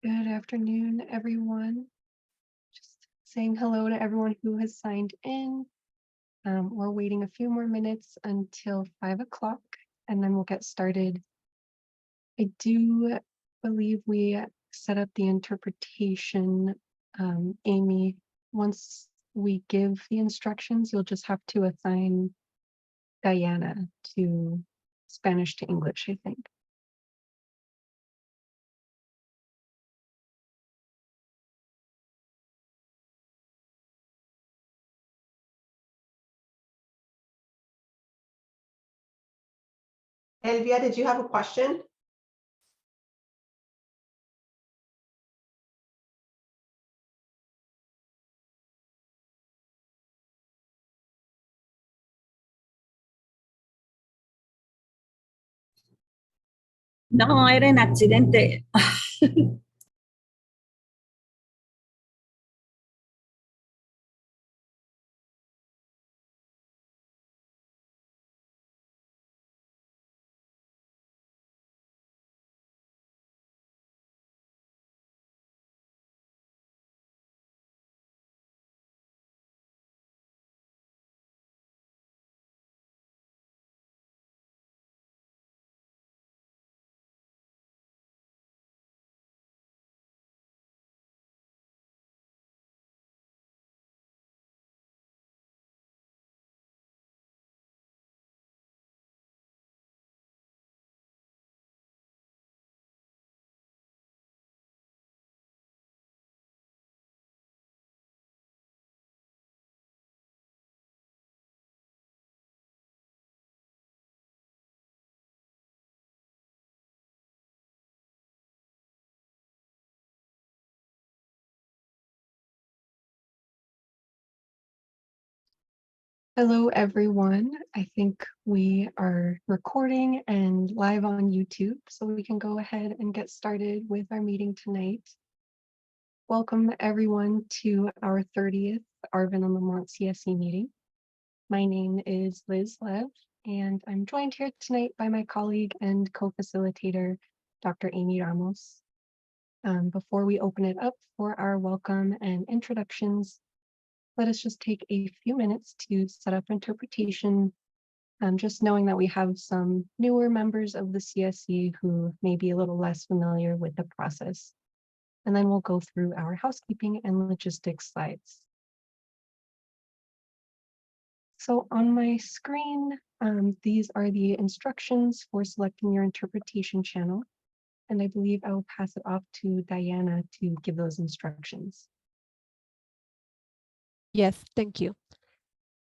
Good afternoon, everyone. Just saying hello to everyone who has signed in. We're waiting a few more minutes until 5 o'clock, and then we'll get started. I do believe we set up the interpretation. Amy, once we give the instructions, you'll just have to assign Diana to Spanish to English, I think. Elvia, did you have a question? No, era en accidente. Hello, everyone. I think we are recording and live on YouTube, so we can go ahead and get started with our meeting tonight. Welcome, everyone, to our 30th Arvin and Lamont CSC meeting. My name is Liz Lev, and I'm joined here tonight by my colleague and co-facilitator, Dr. Amy Ramos. Before we open it up for our welcome and introductions, let us just take a few minutes to set up interpretation, just knowing that we have some newer members of the CSC who may be a little less familiar with the process. And then we'll go through our housekeeping and logistics slides. So on my screen, these are the instructions for selecting your interpretation channel. And I believe I will pass it off to Diana to give those instructions. Yes, thank you.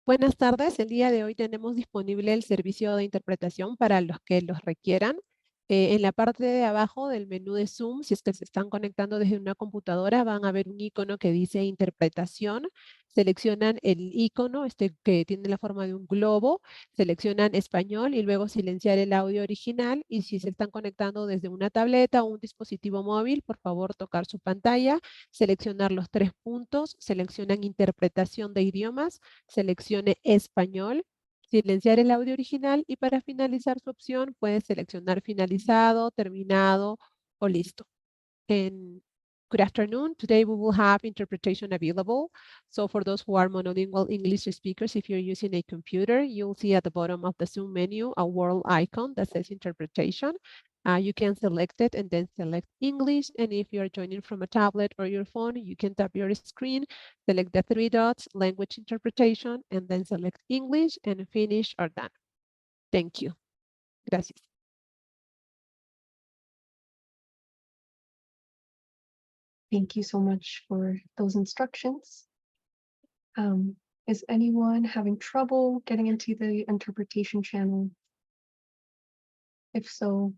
Buenas tardes. El día de hoy tenemos disponible el servicio de interpretación para los que los requieran. En la parte de abajo del menú de Zoom, si es que se están conectando desde una computadora, van a ver un icono que dice interpretación. Seleccionan el icono que tiene la forma de un globo, seleccionan español y luego silenciar el audio original. Y si se están conectando desde una tableta o un dispositivo móvil, por favor tocar su pantalla, seleccionar los 3 puntos, seleccionan interpretación de idiomas, seleccione español, silenciar el audio original y para finalizar su opción puede seleccionar finalizado, terminado o listo. Good afternoon. Today we will have interpretation available. So for those who are monolingual English speakers, if you're using a computer, you'll see at the bottom of the Zoom menu a world icon that says interpretation. You can select it and then select English. And if you're joining from a tablet or your phone, you can tap your screen, select the 3 dots, language interpretation, and then select English and finish or done. Thank you. Gracias. Thank you so much for those instructions. Is anyone having trouble getting into the interpretation channel? If so,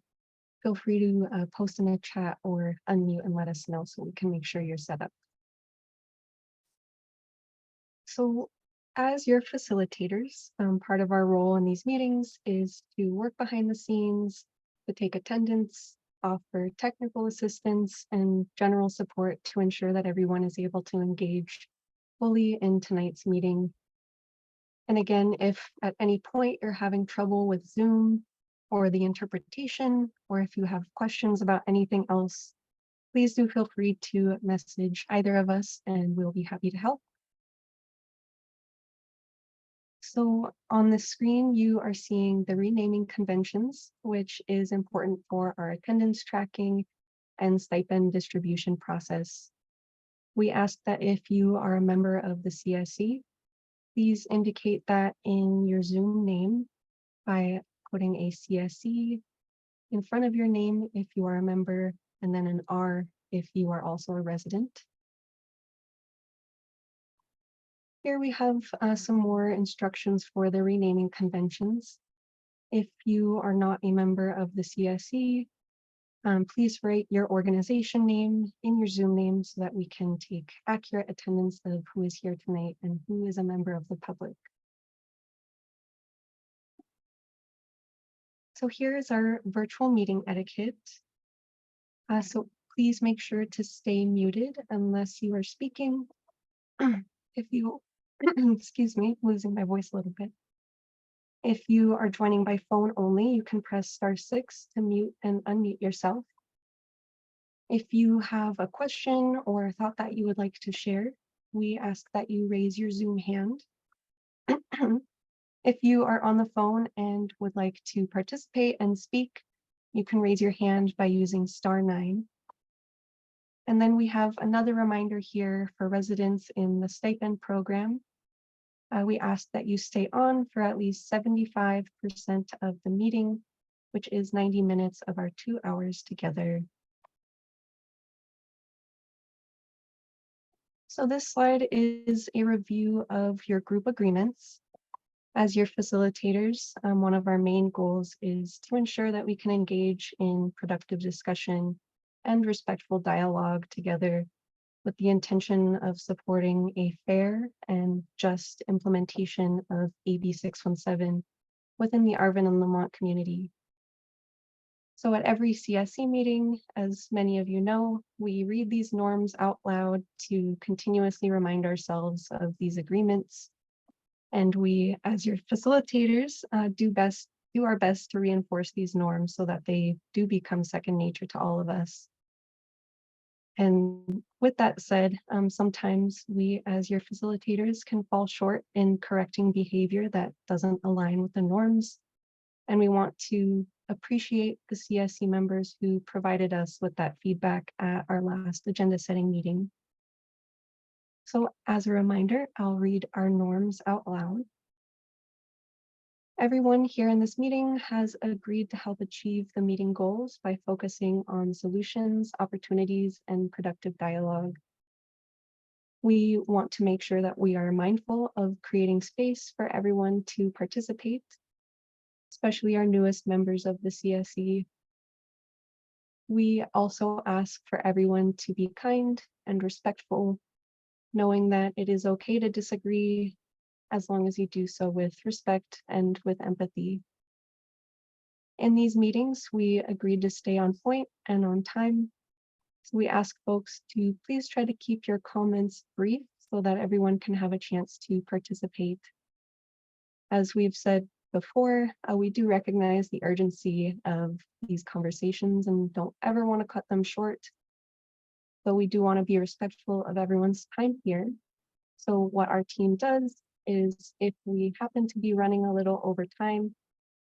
feel free to post in the chat or unmute and let us know so we can make sure you're set up. So as your facilitators, part of our role in these meetings is to work behind the scenes, to take attendance, offer technical assistance and general support to ensure that everyone is able to engage fully in tonight's meeting. And again, if at any point you're having trouble with Zoom or the interpretation, or if you have questions about anything else, please do feel free to message either of us and we'll be happy to help. So on the screen, you are seeing the renaming conventions, which is important for our attendance tracking and stipend distribution process. We ask that if you are a member of the CSC, please indicate that in your Zoom name by putting a CSC in front of your name if you are a member, and then an R if you are also a resident. Here we have some more instructions for the renaming conventions. If you are not a member of the CSC, please write your organization name in your Zoom name so that we can take accurate attendance of who is here tonight and who is a member of the public. So here is our virtual meeting etiquette. So please make sure to stay muted unless you are speaking. If you, excuse me, losing my voice a little bit. If you are joining by phone only, you can press *6 to mute and unmute yourself. If you have a question or a thought that you would like to share, we ask that you raise your Zoom hand. If you are on the phone and would like to participate and speak, you can raise your hand by using *9. And then we have another reminder here for residents in the stipend program. We ask that you stay on for at least 75% of the meeting, which is 90 minutes of our 2 hours together. So this slide is a review of your group agreements. As your facilitators, one of our main goals is to ensure that we can engage in productive discussion and respectful dialogue together with the intention of supporting a fair and just implementation of AB 617 within the Arvin and Lamont community. So at every CSC meeting, as many of you know, we read these norms out loud to continuously remind ourselves of these agreements. And we, as your facilitators, do our best to reinforce these norms so that they do become second nature to all of us. And with that said, sometimes we, as your facilitators, can fall short in correcting behavior that doesn't align with the norms. And we want to appreciate the CSC members who provided us with that feedback at our last agenda setting meeting. So as a reminder, I'll read our norms out loud. Everyone here in this meeting has agreed to help achieve the meeting goals by focusing on solutions, opportunities, and productive dialogue. We want to make sure that we are mindful of creating space for everyone to participate, especially our newest members of the CSC. We also ask for everyone to be kind and respectful, knowing that it is okay to disagree as long as you do so with respect and with empathy. In these meetings, we agreed to stay on point and on time. So we ask folks to please try to keep your comments brief so that everyone can have a chance to participate. As we've said before, we do recognize the urgency of these conversations and don't ever want to cut them short. But we do want to be respectful of everyone's time here. So what our team does is if we happen to be running a little over time,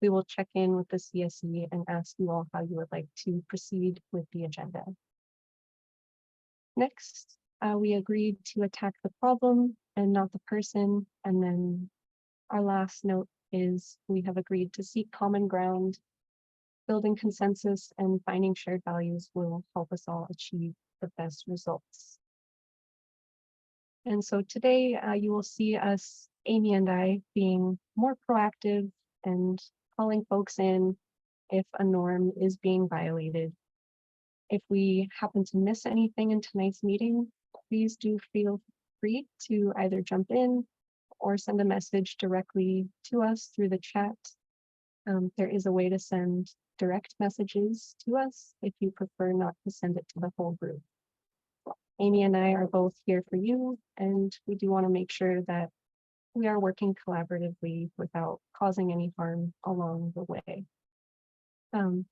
we will check in with the CSC and ask you all how you would like to proceed with the agenda. Next, we agreed to attack the problem and not the person. And then our last note is we have agreed to seek common ground. Building consensus and finding shared values will help us all achieve the best results. And so today you will see us, Amy and I, being more proactive and calling folks in if a norm is being violated. If we happen to miss anything in tonight's meeting, please do feel free to either jump in or send a message directly to us through the chat. There is a way to send direct messages to us if you prefer not to send it to the whole group. Amy and I are both here for you, and we do want to make sure that we are working collaboratively without causing any harm along the way.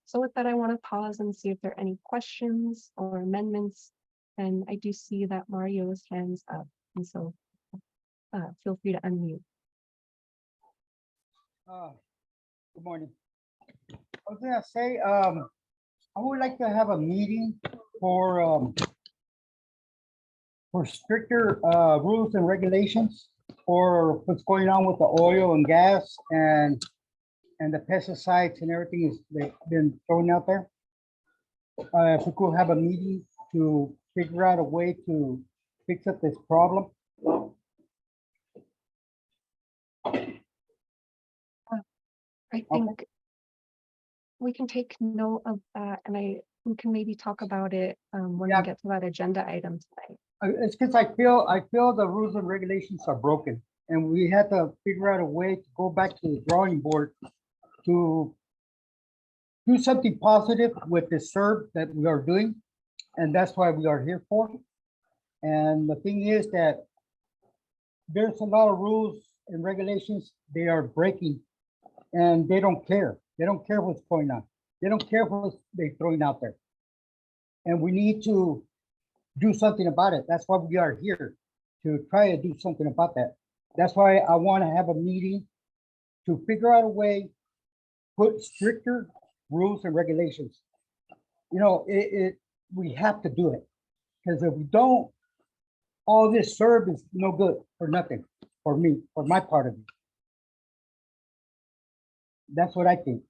So with that, I want to pause and see if there are any questions or amendments. And I do see that Mario's hands up, and so feel free to unmute. Good morning. I was gonna say, I would like to have a meeting for stricter rules and regulations for what's going on with the oil and gas and the pesticides and everything is they've been thrown out there. If we could have a meeting to figure out a way to fix up this problem. I think we can take note of that, and we can maybe talk about it when Yeah. we get to that agenda item tonight. It's because I feel the rules and regulations are broken, and we had to figure out a way to go back to the drawing board to do something positive with the SERB that we are doing, and that's why we are here for. And the thing is that there's a lot of rules and regulations they are breaking, and they don't care. They don't care what's going on. They don't care what they're throwing out there. And we need to do something about it. That's why we are here, to try to do something about that. That's why I want to have a meeting to figure out a way, put stricter rules and regulations. You know, we have to do it, because if we don't, all this SERB is no good for nothing, for me, for my part of it. That's what I think.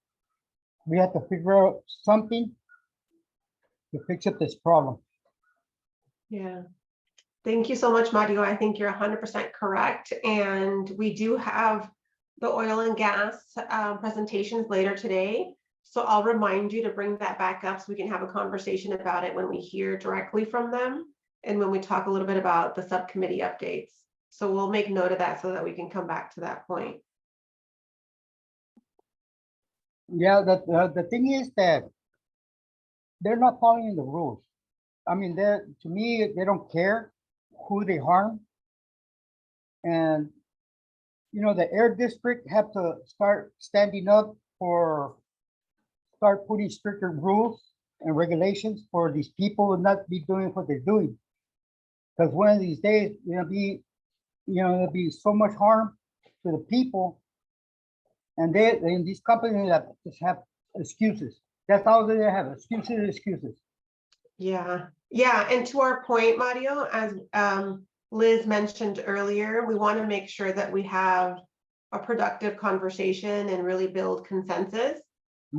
We have to figure out something to fix up this problem. Yeah. Thank you so much, Mario. I think you're 100% correct. And we do have the oil and gas presentations later today. So I'll remind you to bring that back up so we can have a conversation about it when we hear directly from them and when we talk a little bit about the subcommittee updates. So we'll make note of that so that we can come back to that point. Yeah, the thing is that they're not following the rules. I mean, to me, they don't care who they harm. And, you know, the air district have to start standing up start putting stricter rules and regulations for these people and not be doing what they're doing. Because one of these days, there'll be so much harm to the people. And these companies that just have excuses. That's all they have, excuses. Yeah. And to our point, Mario, as Liz mentioned earlier, we want to make sure that we have a productive conversation and really build consensus.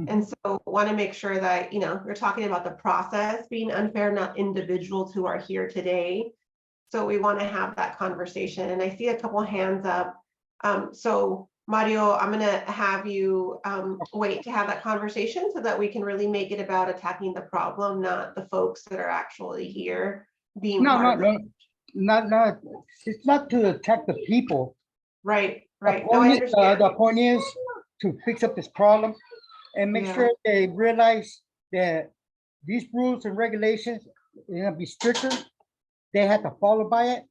And so want to make sure that, we're talking about the process being unfair, not individuals who are here today. So we want to have that conversation. And I see a couple hands up. So Mario, I'm going to have you wait to have that conversation so that we can really make it about attacking the problem, not the folks that are actually here being No. It's not to attack the people. Right. The point is to fix up this problem and make sure they realize that these rules and regulations are going to be stricter. They have to follow by it.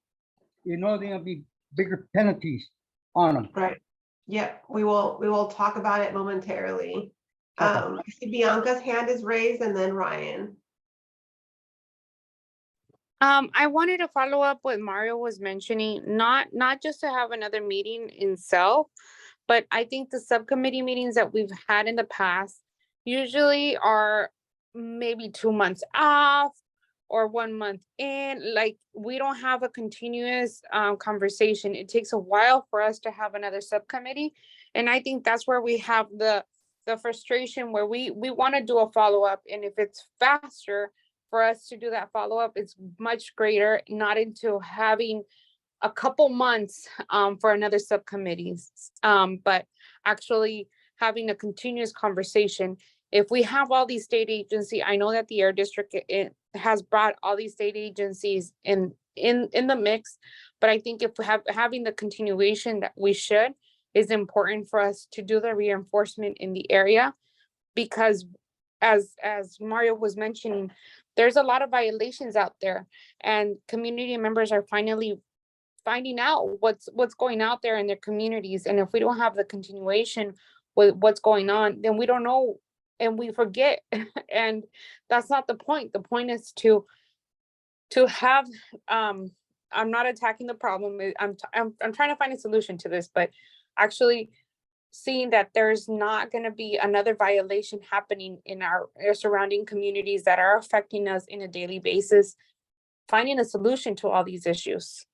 They're going to be bigger penalties on them. Right. Yep. We will talk about it momentarily. Okay. I see Bianca's hand is raised, and then Ryan. I wanted to follow up what Mario was mentioning, not just to have another meeting in itself, but I think the subcommittee meetings that we've had in the past usually are maybe 2 months off or 1 month in. Like, we don't have a continuous conversation. It takes a while for us to have another subcommittee. And I think that's where we have the frustration, where we want to do a follow-up. And if it's faster for us to do that follow-up, it's much greater, not into having a couple months for another subcommittees, but actually having a continuous conversation. If we have all these state agencies, I know that the Air District has brought all these state agencies in the mix, but I think if we having the continuation that we should, is important for us to do the reinforcement in the area, because as Mario was mentioning, there's a lot of violations out there, and community members are finally finding out what's going out there in their communities. And if we don't have the continuation with what's going on, then we don't know and we forget. And that's not the point. The point is to have, I'm not attacking the problem. I'm trying to find a solution to this, but actually seeing that there's not going to be another violation happening in our surrounding communities that are affecting us in a daily basis, finding a solution to all these issues.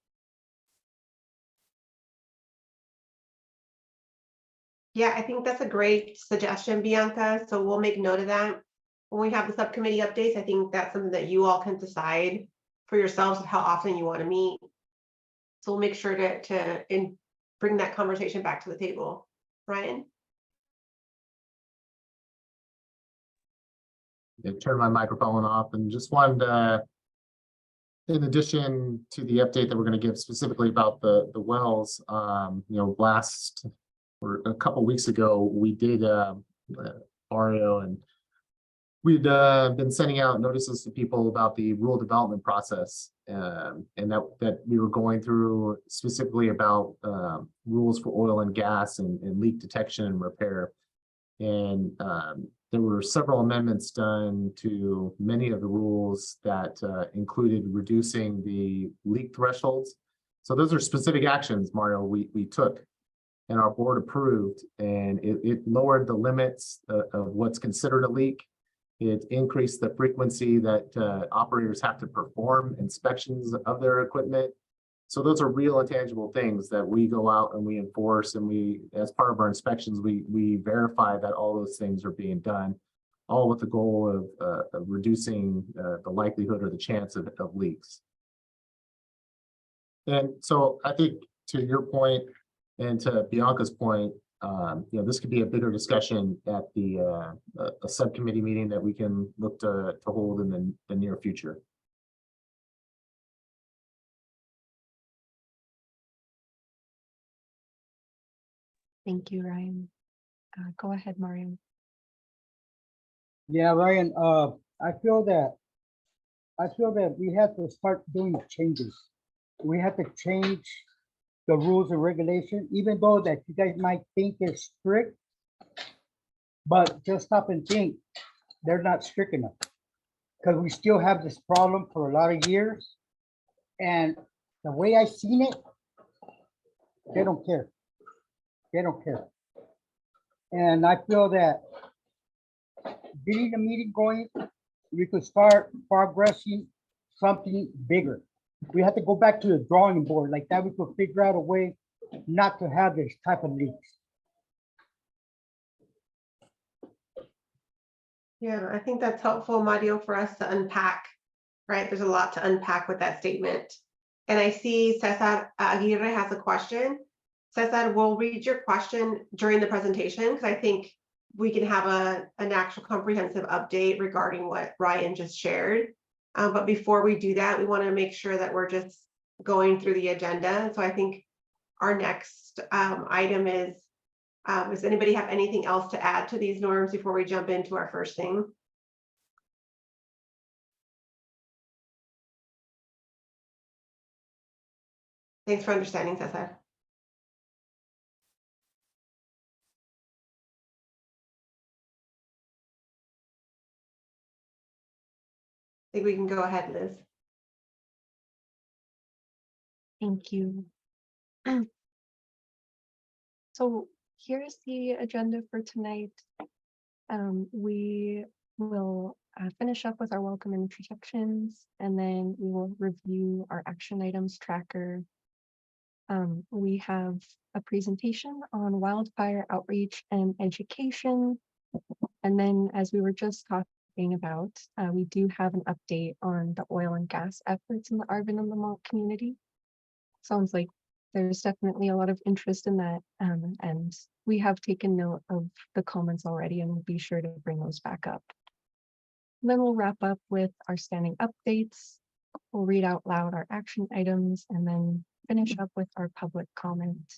Yeah, I think that's a great suggestion, Bianca. So we'll make note of that. When we have the subcommittee updates, I think that's something that you all can decide for yourselves of how often you want to meet. So we'll make sure to bring that conversation back to the table. Ryan? I turned my microphone off and just wanted to, in addition to the update that we're going to give specifically about the wells, last or a couple weeks ago, we did Mario, and we'd been sending out notices to people about the rural development process, and that we were going through specifically about rules for oil and gas and leak detection and repair. And there were several amendments done to many of the rules that included reducing the leak thresholds. So those are specific actions, Mario, we took and our board approved, and it lowered the limits of what's considered a leak. It increased the frequency that operators have to perform inspections of their equipment. So those are real and tangible things that we go out and we enforce, and we, as part of our inspections, we verify that all those things are being done, all with the goal of reducing the likelihood or the chance of leaks. And so I think to your point and to Bianca's point, this could be a bigger discussion at the a subcommittee meeting that we can look to hold in the near future. Thank you, Ryan. Go ahead, Mario. Yeah, Ryan, I feel that we have to start doing changes. We have to change the rules and regulation, even though that you guys might think it's strict, but just stop and think, they're not strict enough. Because we still have this problem for a lot of years. And the way I seen it, they don't care. They don't care. And I feel that getting the meeting going, we could start progressing something bigger. We have to go back to the drawing board. Like that, we could figure out a way not to have this type of leaks. Yeah, I think that's helpful, Mario, for us to unpack, right? There's a lot to unpack with that statement. And I see Cesar Aguirre has a question. Cesar, we'll read your question during the presentation because I think we can have an actual comprehensive update regarding what Ryan just shared. But before we do that, we want to make sure that we're just going through the agenda. So I think our next item is, does anybody have anything else to add to these norms before we jump into our first thing? Thanks for understanding, Cesar. I think we can go ahead, Liz. Thank you. So here's the agenda for tonight. We will finish up with our welcome introductions, and then we will review our action items tracker. We have a presentation on wildfire outreach and education. And then, as we were just talking about, we do have an update on the oil and gas efforts in the Arvin and Lamont community. Sounds like there's definitely a lot of interest in that, and we have taken note of the comments already, and we'll be sure to bring those back up. And then we'll wrap up with our standing updates. We'll read out loud our action items and then finish up with our public comment.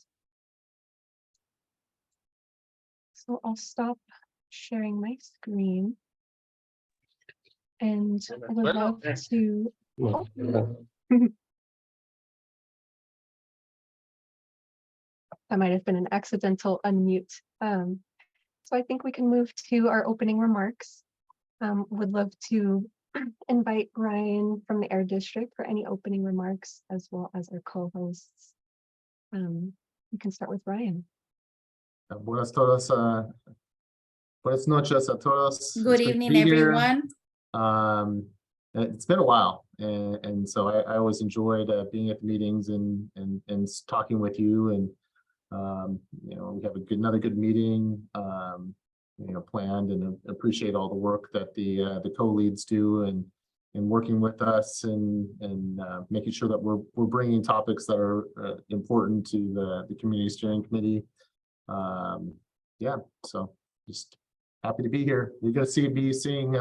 So I'll stop sharing my screen, and I would love to. Oh. That might have been an accidental unmute. So I think we can move to our opening remarks. Would love to invite Ryan from the Air District for any opening remarks, as well as our co-hosts. We can start with Ryan. Buenas todas, buenas noches a todos. Good It's great to evening, be here. everyone. It's been a while, and so I always enjoyed being at the meetings and talking with you. And you know, we have another good meeting, you know, planned, and appreciate all the work that the co-leads do and working with us and making sure that we're bringing topics that are important to the community steering committee. Yeah, so just happy to be here. You're going to be seeing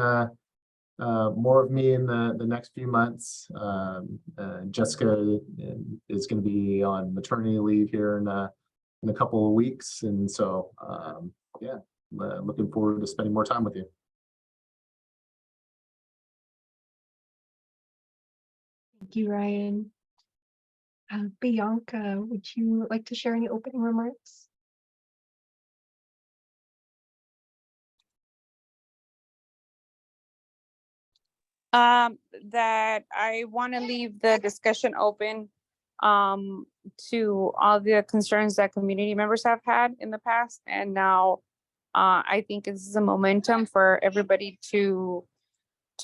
more of me in the next few months. Jessica is going to be on maternity leave here in a couple of weeks, and so yeah, looking forward to spending more time with you. Thank you, Ryan. Bianca, would you like to share any opening remarks? That I want to leave the discussion open to all the concerns that community members have had in the past. And now I think this is a momentum for everybody to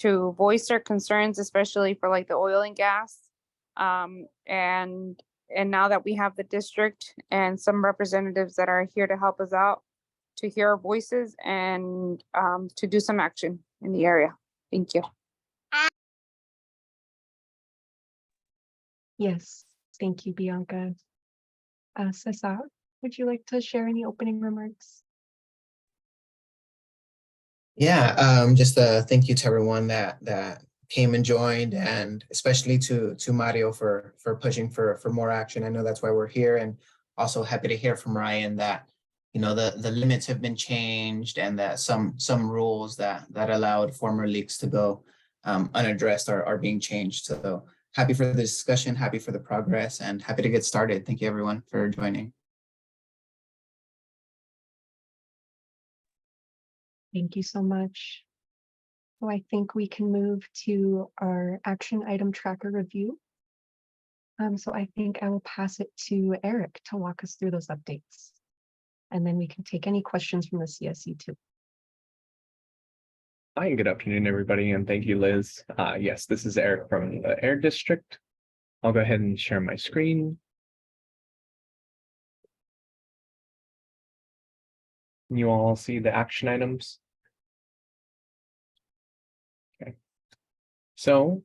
voice their concerns, especially for like the oil and gas. And now that we have the district and some representatives that are here to help us out, to hear our voices and to do some action in the area. Thank you. Yes, thank you, Bianca. Cesar, would you like to share any opening remarks? Yeah, just thank you to everyone that came and joined, and especially to Mario for pushing for more action. I know that's why we're here, and also happy to hear from Ryan that, you know, the limits have been changed and that some rules that allowed former leaks to go unaddressed are being changed. So happy for the discussion, happy for the progress, and happy to get started. Thank you everyone for joining. Thank you so much. So I think we can move to our action item tracker review. So I think I will pass it to Eric to walk us through those updates. And then we can take any questions from the CSC too. Hi, and good afternoon, everybody, and thank you, Liz. Yes, this is Eric from the Air District. I'll go ahead and share my screen. You all see the action items? Okay. So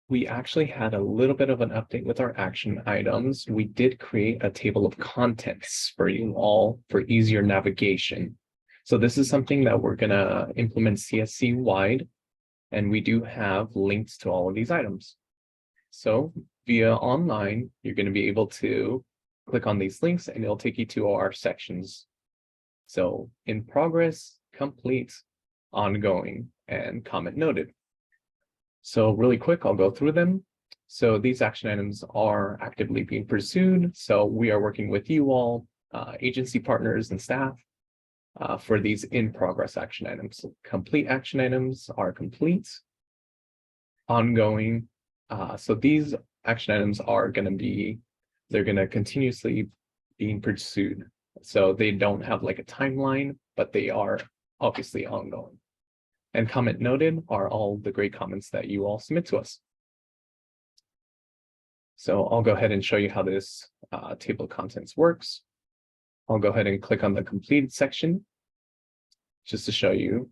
we actually had a little bit of an update with our action items. We did create a table of contents for you all for easier navigation. So this is something that we're going to implement CSC wide, and we do have links to all of these items. So via online, you're going to be able to click on these links and it'll take you to our sections. So in progress, complete, ongoing, and comment noted. So really quick, I'll go through them. So these action items are actively being pursued. So we are working with you all, agency partners and staff, for these in progress action items. Complete action items are complete, ongoing. So these action items are going to be, they're going to continuously being pursued. So they don't have like a timeline, but they are obviously ongoing. And comment noted are all the great comments that you all submit to us. So I'll go ahead and show you how this table of contents works. I'll go ahead and click on the completed section just to show you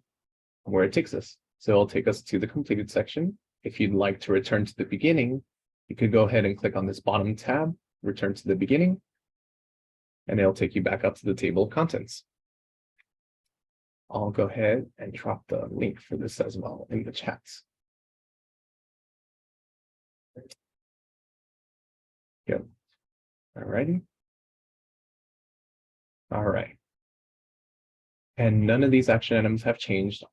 where it takes us. So it'll take us to the completed section. If you'd like to return to the beginning, you could go ahead and click on this bottom tab, return to the beginning, and it'll take you back up to the table of contents. I'll go ahead and drop the link for this as well in the chats. Good. Alrighty. All right. And none of these action items have changed.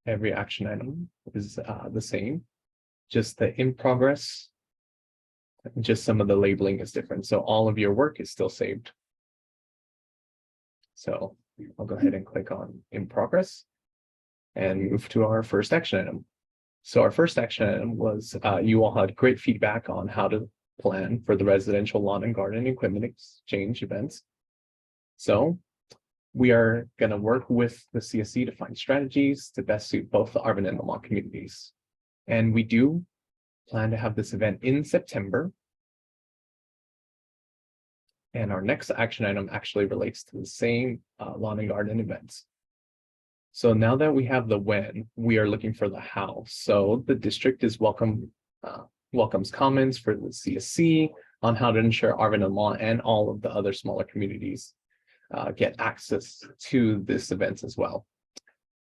Every action item is the same. Just the in progress, just some of the labeling is different. So all of your work is still saved. So I'll go ahead and click on in progress and move to our first action item. So our first action item was you all had great feedback on how to plan for the residential lawn and garden equipment exchange events. So we are going to work with the CSC to find strategies to best suit both the Arvin and Lamont communities. And we do plan to have this event in September. And our next action item actually relates to the same lawn and garden events. So now that we have the when, we are looking for the how. So the district is welcomes comments for the CSC on how to ensure Arvin and Lamont and all of the other smaller communities get access to this event as well.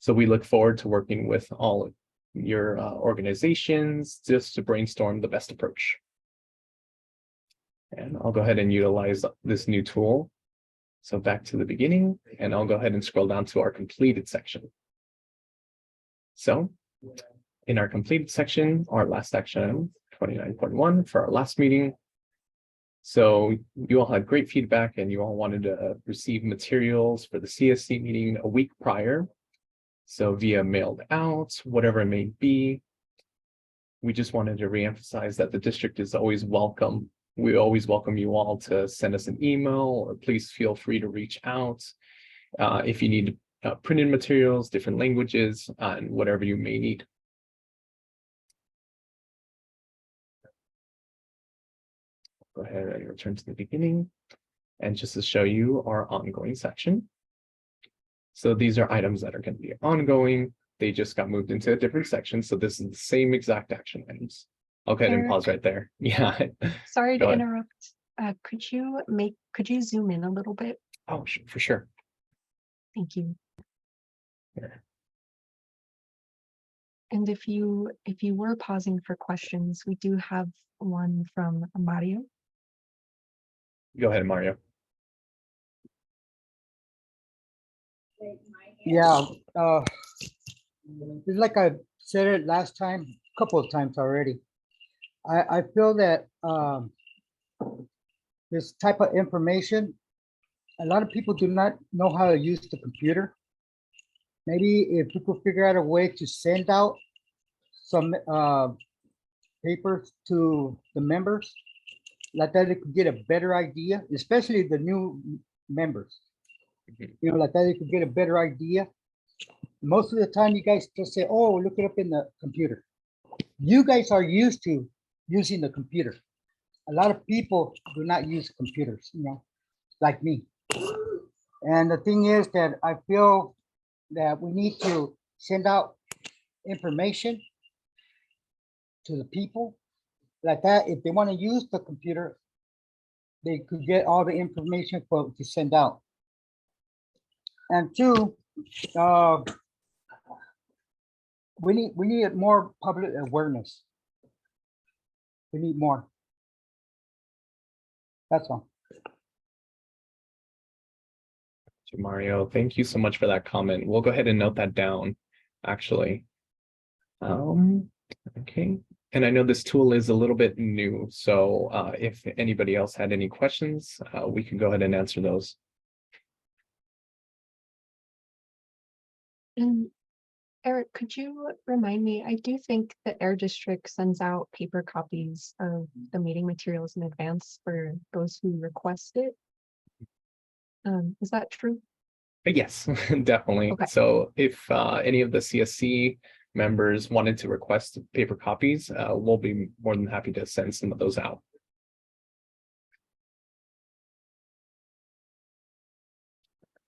So we look forward to working with all of your organizations just to brainstorm the best approach. And I'll go ahead and utilize this new tool. So back to the beginning, and I'll go ahead and scroll down to our completed section. So in our completed section, our last action, 29.1 for our last meeting. So you all had great feedback and you all wanted to receive materials for the CSC meeting a week prior. So via mailed out, whatever it may be. We just wanted to reemphasize that the district is always welcome. We always welcome you all to send us an email, or please feel free to reach out if you need printed materials, different languages, and whatever you may need. Go ahead and return to the beginning. And just to show you our ongoing section. So these are items that are going to be ongoing. They just got moved into a different section. So this is the same exact action items. Okay, then pause right there. Yeah. Sorry Go to ahead. interrupt. Could you zoom in a little bit? Oh, for sure. Thank you. Here. And if you were pausing for questions, we do have one from Mario. Go ahead, Mario. Yeah, it's like I said it last time, a couple of times already. I feel that this type of information, a lot of people do not know how to use the computer. Maybe if we could figure out a way to send out some papers to the members, like that they could get a better idea, especially the new members. You know, like that they could get a better idea. Most of the time you guys just say, oh, look it up in the computer. You guys are used to using the computer. A lot of people do not use computers, you know, like me. And the thing is that I feel that we need to send out information to the people like that. If they want to use the computer, they could get all the information to send out. And two, we need more public awareness. We need more. That's all. Mario, thank you so much for that comment. We'll go ahead and note that down, actually. Okay. And I know this tool is a little bit new, so if anybody else had any questions, we can go ahead and answer those. And Eric, could you remind me, I do think the Air District sends out paper copies of the meeting materials in advance for those who request it. Is that true? Yes, definitely. Okay. So if any of the CSC members wanted to request paper copies, we'll be more than happy to send some of those out.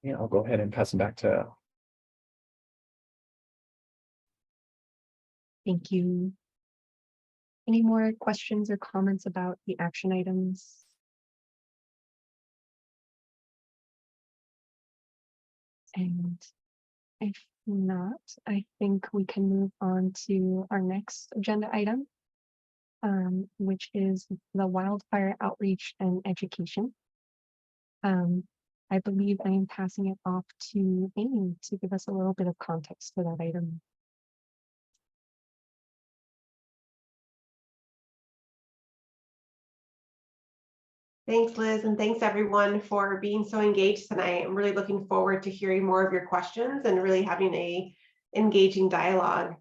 Yeah, I'll go ahead and pass it back to. Thank you. Any more questions or comments about the action items? And if not, I think we can move on to our next agenda item, which is the wildfire outreach and education. I believe I am passing it off to Amy to give us a little bit of context for that item. Thanks, Liz, and thanks everyone for being so engaged tonight. I'm really looking forward to hearing more of your questions and really having a engaging dialogue.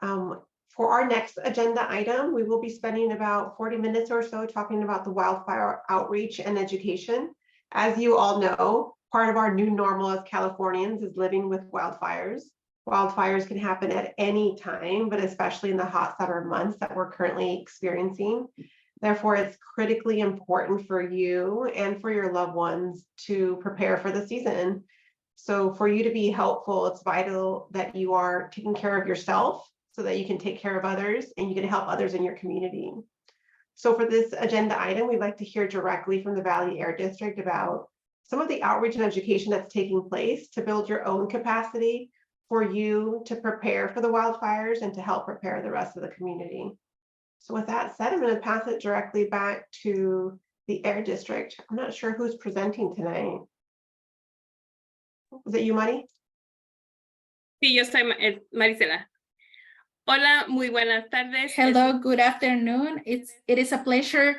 For our next agenda item, we will be spending about 40 minutes or so talking about the wildfire outreach and education. As you all know, part of our new normal as Californians is living with wildfires. Wildfires can happen at any time, but especially in the hot summer months that we're currently experiencing. Therefore, it's critically important for you and for your loved ones to prepare for the season. So for you to be helpful, it's vital that you are taking care of yourself so that you can take care of others and you can help others in your community. So for this agenda item, we'd like to hear directly from the Valley Air District about some of the outreach and education that's taking place to build your own capacity for you to prepare for the wildfires and to help prepare the rest of the community. So with that said, I'm going to pass it directly back to the Air District. I'm not sure who's presenting tonight. Is it you, Mari? Sí, yo soy Maricela. Hola, muy buenas tardes. Hello, good afternoon. It is a pleasure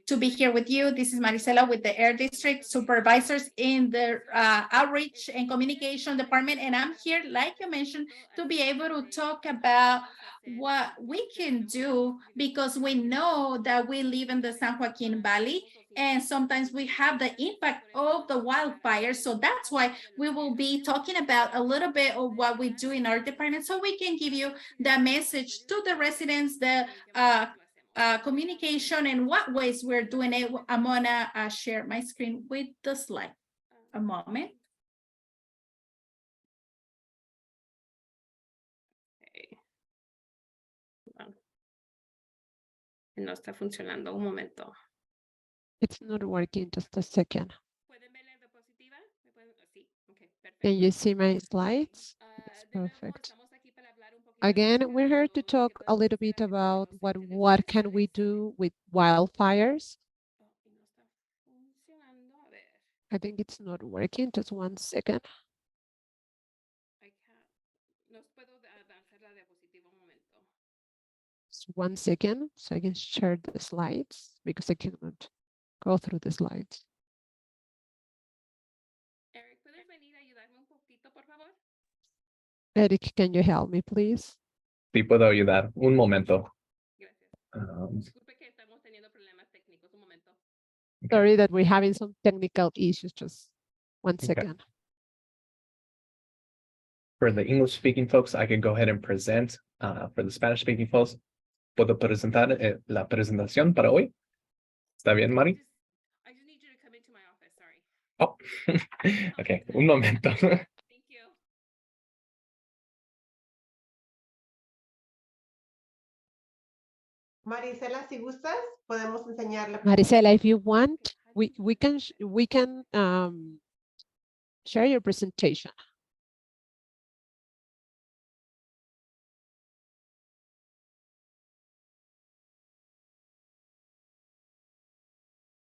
to be here with you. This is Maricela with the Air District Supervisors in the Outreach and Communication Department. And I'm here, like you mentioned, to be able to talk about what we can do because we know that we live in the San Joaquin Valley and sometimes we have the impact of the wildfires. So that's why we will be talking about a little bit of what we do in our department so we can give you the message to the residents, the communication and what ways we're doing it. I'm gonna share my screen with the slide. A moment. No está funcionando, un momento. It's not working, just a second. ¿Pueden ver la diapositiva? Sí, okay, perfecto. Can you see my slides? That's De nuevo, perfect. estamos aquí para hablar un poquito Again, we're here to de talk a todo little lo que bit será about el what can we do with wildfires. Oh, y no está funcionando. A ver, I think it's not working, just one second. I can't. No puedo avanzar la diapositiva un momento. Just 1 second, so I can share the slides because I cannot go through the slides. Eric, ¿puedes venir a ayudarme un poquito, por favor? Eric, can you help me, please? Sí puedo ayudar. Un momento. Gracias. Um, Disculpe que estamos teniendo problemas técnicos. Un momento. okay. Sorry that we're having some technical issues, just 1 Okay. second. For the English-speaking folks, I can go ahead and present. For the Spanish-speaking folks, puedo presentar la presentación para hoy. ¿Está bien, Mari? I just need you to come into my office. Sorry. Oh, okay. Un momento. Thank you. Maricela, si gustas, podemos enseñarle. Maricela, if you want, we can share your presentation.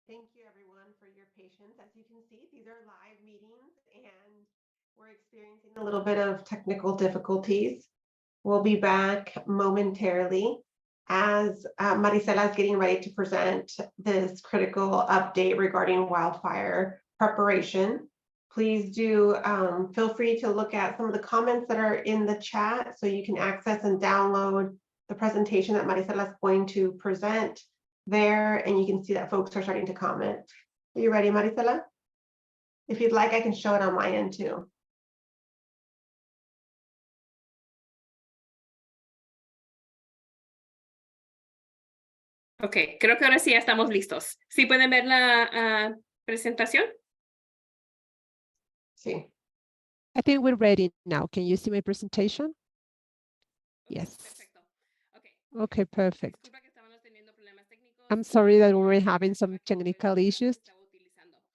Thank you everyone for your patience. As you can see, these are live meetings and we're experiencing a little bit of technical difficulties. We'll be back momentarily as Maricela is getting ready to present this critical update regarding wildfire preparation. Please do feel free to look at some of the comments that are in the chat so you can access and download the presentation that Maricela is going to present there, and you can see that folks are starting to comment. Are you ready, Maricela? If you'd like, I can show it on my end too. Ok, creo que ahora sí ya estamos listos. ¿Sí pueden ver la presentación? Sí. I think we're ready now. Can you see my presentation? Yes. Perfecto. Okay. Okay, perfect. Disculpa que estábamos teniendo problemas técnicos. I'm sorry that we were having some technical issues.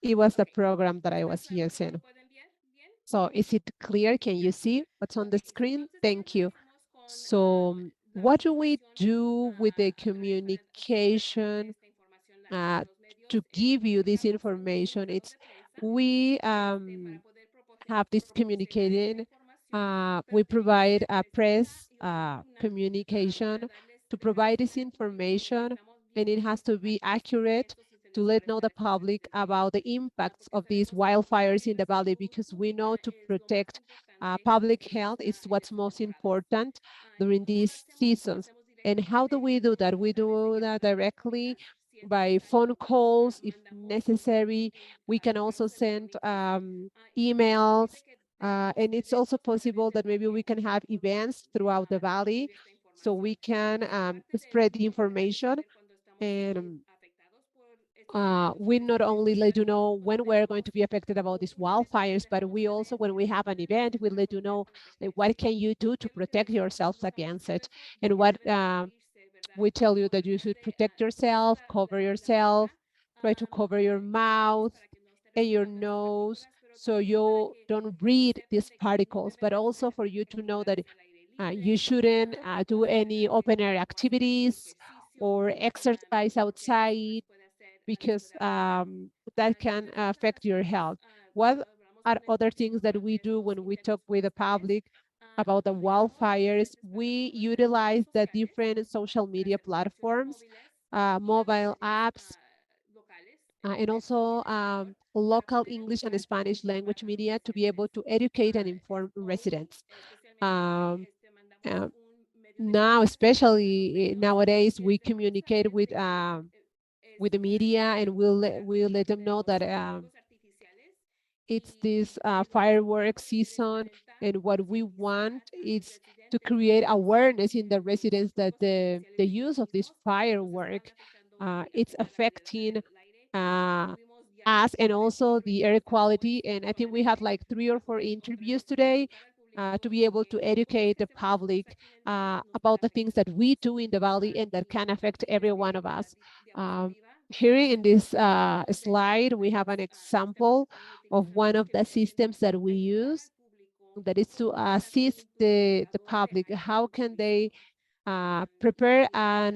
It was the program that I was using. ¿Pueden ver bien? So is it clear? Can you see what's on the screen? Thank you. So what do we do with the communication to give you this information? It's we have this communicating. We provide a press communication to provide this information, and it has to be accurate to let know the public about the impacts of these wildfires in the valley, because we know to protect public health is what's most important during these seasons. And how do we do that? We do that directly by phone calls if necessary. We can also send emails, and it's also possible that maybe we can have events throughout the valley so we can spread the information. And we not only let you know when we're going to be affected about these wildfires, but we also, when we have an event, we let you know like, what can you do to protect yourselves against it, and what we tell you that you should protect yourself, cover yourself, try to cover your mouth and your nose so you don't breathe these particles, but also for you to know that you shouldn't do any open air activities or exercise outside, because that can affect your health. What are other things that we do when we talk with the public about the wildfires? We utilize the different social media platforms, mobile apps, and also local English and Spanish language media to be able to educate and inform residents. Um, uh, Now, especially nowadays, we communicate with the media, and we'll let them know that it's this fireworks season, and what we want is to create awareness in the residents that the use of this firework it's affecting us and also the air quality. And I think we had like 3 or 4 interviews today to be able to educate the public about the things that we do in the valley and that can affect every one of us. Here in this slide, we have an example of one of the systems that we use, that is to assist the public. How can they prepare an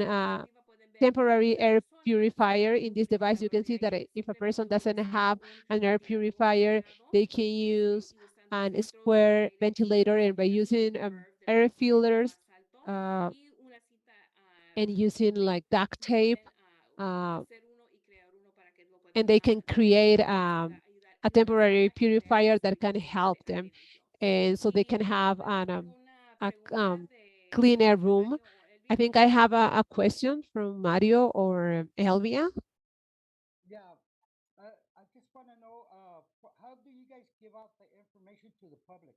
temporary air purifier? In this device, you can see that if a person doesn't have an air purifier, they can use an square ventilator, and by using air filters and using like duct tape, and they can create a temporary purifier that can help them, and so they can have a cleaner room. I think I have a question from Mario or Elvia. Yeah, I just want to know, how do you guys give out the information to the public?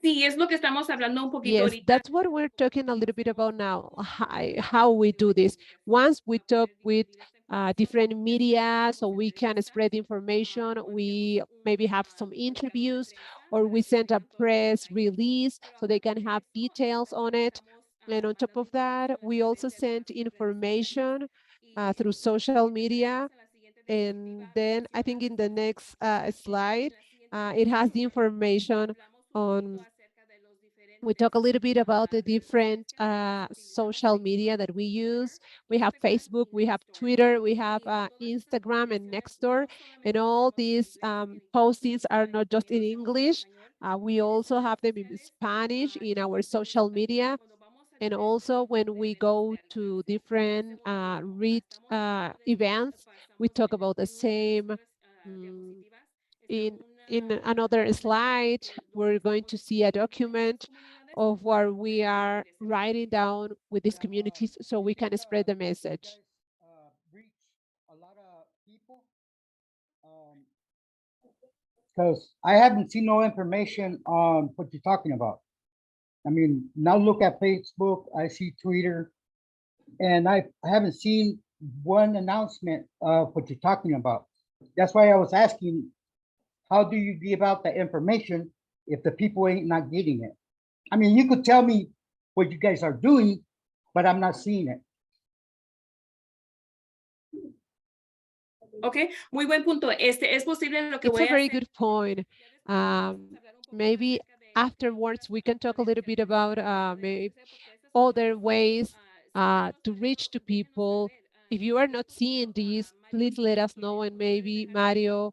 Sí, es lo que estamos hablando un poquito Yes, ahorita. that's what we're talking a little bit about now, how we do this. Once we talk with different media so we can spread information, we maybe have some interviews, or we send a press release so they can have details on it. And on top of that, we also send information through social media. And then I think in the next slide, it has the information on, we talk a little bit about the different social media that we use. We have Facebook, we have Twitter, we have Instagram and Nextdoor, and all these postings are not just in English. We also have them in Spanish in our social media. And also when we go to different events, we talk about the same. In another slide, we're going to see a document of what we are writing down with these communities so we can spread the message. Reach a lot of people? Because I haven't seen no information on what you're talking about. I mean, now look at Facebook, I see Twitter, and I haven't seen one announcement of what you're talking about. That's why I was asking, how do you give out the information if the people ain't not getting it? I mean, you could tell me what you guys are doing, but I'm not seeing it. Ok, muy buen punto. Es posible lo que It's voy a a very hacer. good point. Maybe afterwards we can talk a little bit about maybe other ways to reach to people. If you are not seeing these, please let us know, and maybe Mario,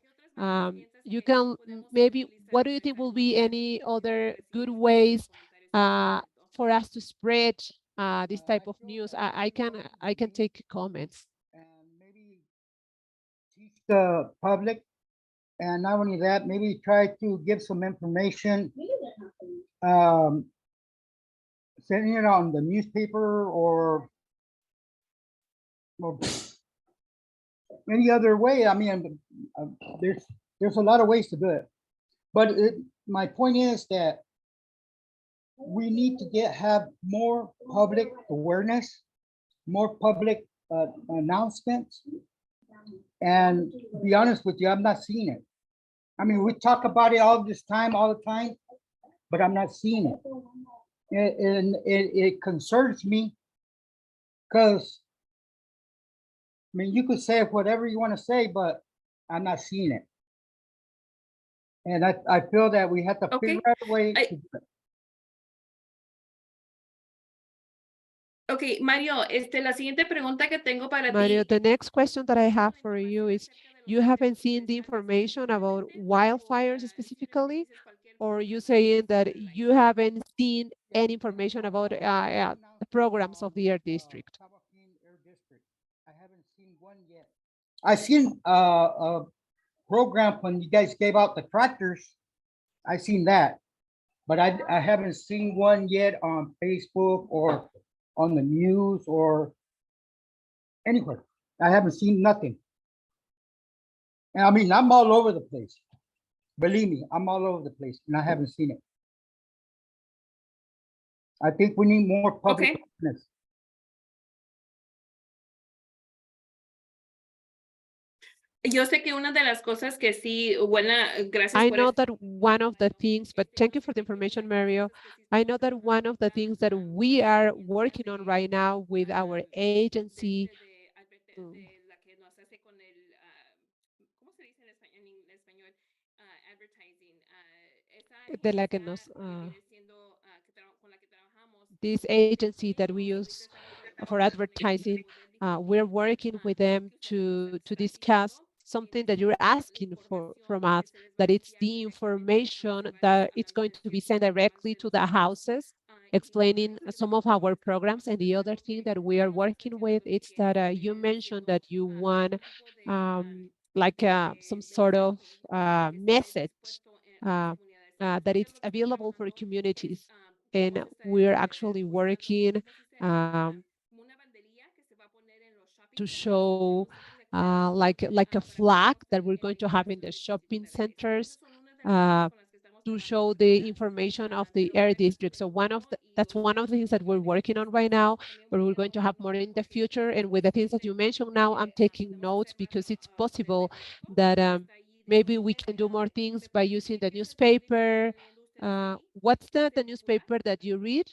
you can maybe, what do you think will be any other good ways for us to spread this type of news, I can take comments. And maybe teach the public. And not only that, maybe try to give some information. Sending it on the newspaper or any other way. I mean, there's a lot of ways to do it. But my point is that we need to have more public awareness, more public announcements. And to be honest with you, I'm not seeing it. I mean, we talk about it all the time, but I'm not seeing it. And it concerns me because, I mean, you could say whatever you want to say, but I'm not seeing it. And I feel that we have to figure out a way to do it. Ok, Mario, la siguiente pregunta que tengo para Mario, ti. the next question that I have for you is, you haven't seen the information about wildfires specifically, or you saying that you haven't seen any information about the programs of the Air District? I haven't seen one yet. I seen a program when you guys gave out the tractors. I seen that, but I haven't seen one yet on Facebook or on the news or anywhere. I haven't seen nothing. And I mean, I'm all over the place. Believe me, I'm all over the place and I haven't seen it. I think we need more public awareness. Yo sé que una de las cosas que sí, gracias I por know eso. that one of the things, but thank you for the information, Mario. I know that one of the things that we are working on right now with our agency, La que nos hace con el, ¿cómo se dice en español? Advertising. de la que nos, viene siendo, con la que trabajamos. this agency that we use for advertising, we're working with them to discuss something that you're asking from us, that it's the information that it's going to be sent directly to the houses, explaining some of our programs. And the other thing that we are working with is that you mentioned that you want like some sort of message that it's available for communities. And we're actually working to show like a flag that we're going to have in the shopping centers to show the information of the Air District. So that's one of the things that we're working on right now, but we're going to have more in the future. And with the things that you mentioned now, I'm taking notes because it's possible that maybe we can do more things by using the newspaper. What's the newspaper that you read?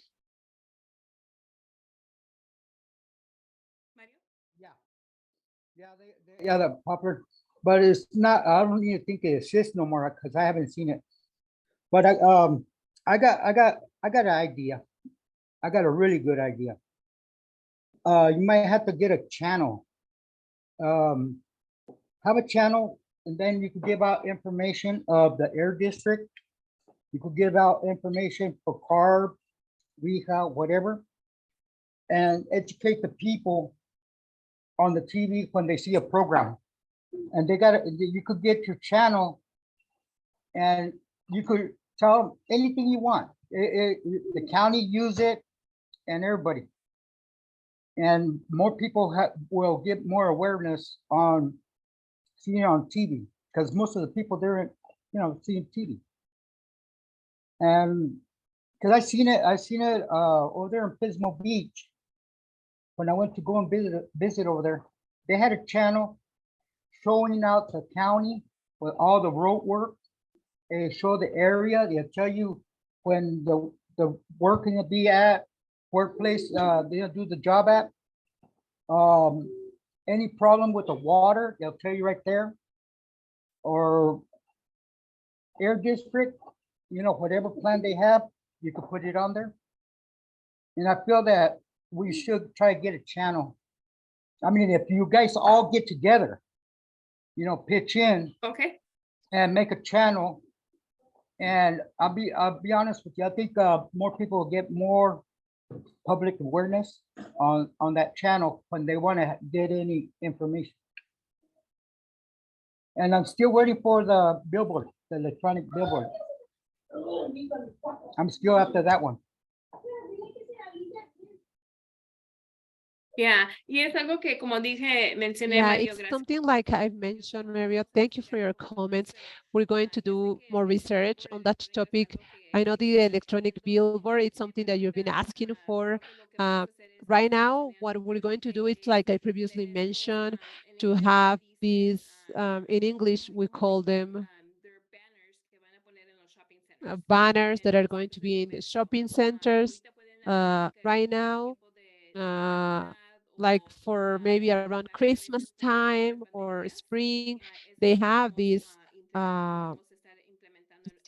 Yeah, the popular, but it's not, I don't even think it exists no more because I haven't seen it. But I got an idea. I got a really good idea. You might have to get a channel. Have a channel, and then you could give out information of the Air District. You could give out information for CARB, REHA, whatever, and educate the people on the TV when they see a program. And you could get your channel and you could tell them anything you want. The county use it and everybody. And more people will get more awareness on seeing it on TV, because most of the people they're, seeing TV. And because I seen it over there in Pismo Beach. When I went to go and visit over there, they had a channel showing out the county with all the road work. They show the area. They'll tell you when the work gonna be at, workplace they'll do the job at. Any problem with the water, they'll tell you right there. Or Air District, whatever plan they have, you can put it on there. And I feel that we should try to get a channel. I mean, if you guys all get together, pitch in, and make a channel. And I'll be honest with you. I think more people will get more public awareness on that channel when they want to get any information. And I'm still waiting for the billboard, the electronic billboard. I'm still after that one. Yeah, y es algo que, como dije, mencioné, Yeah, Mario, it's gracias. something like I've mentioned, Mario. Thank you for your comments. We're going to do more research on that topic. I know the electronic billboard, it's something that you've been asking for. Right now, what we're going to do is, like I previously mentioned, to have these, in English, we call them banners that are going to be in the shopping centers. Right now, like for maybe around Christmas time or spring, they have these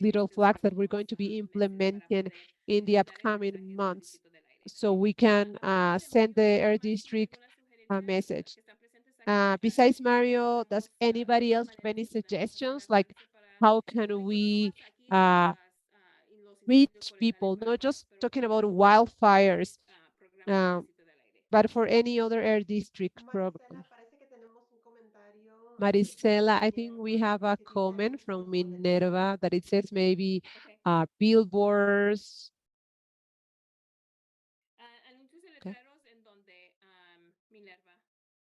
little flags that we're going to be implementing in the upcoming months. So we can send the Air District a message. Besides Mario, does anybody else have any suggestions? Like, how can we reach people, not just talking about wildfires, but for any other Air District program? Parece que tenemos un comentario. Maricela, I think we have a comment from Minerva that it says maybe billboards. Anuncios y Okay. letreros en donde, Minerva,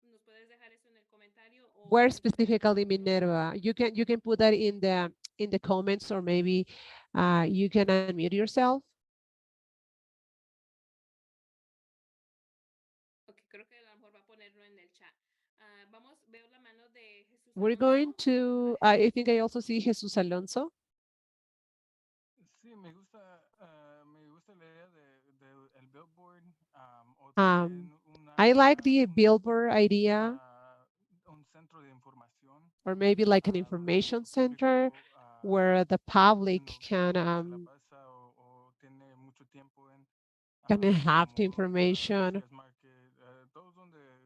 ¿nos puedes dejar eso en el comentario? Where specifically, Minerva? You can put that in the comments, or maybe you can unmute yourself. Ok, creo que a lo mejor va a ponerlo en el chat. Vamos, veo la mano de Jesús We're Alonso. going to, I think I also see Jesus Alonso. Sí, me gusta la idea del billboard. O Um, también I like the billboard idea, un centro de información. or maybe like an information center where the public can have the information,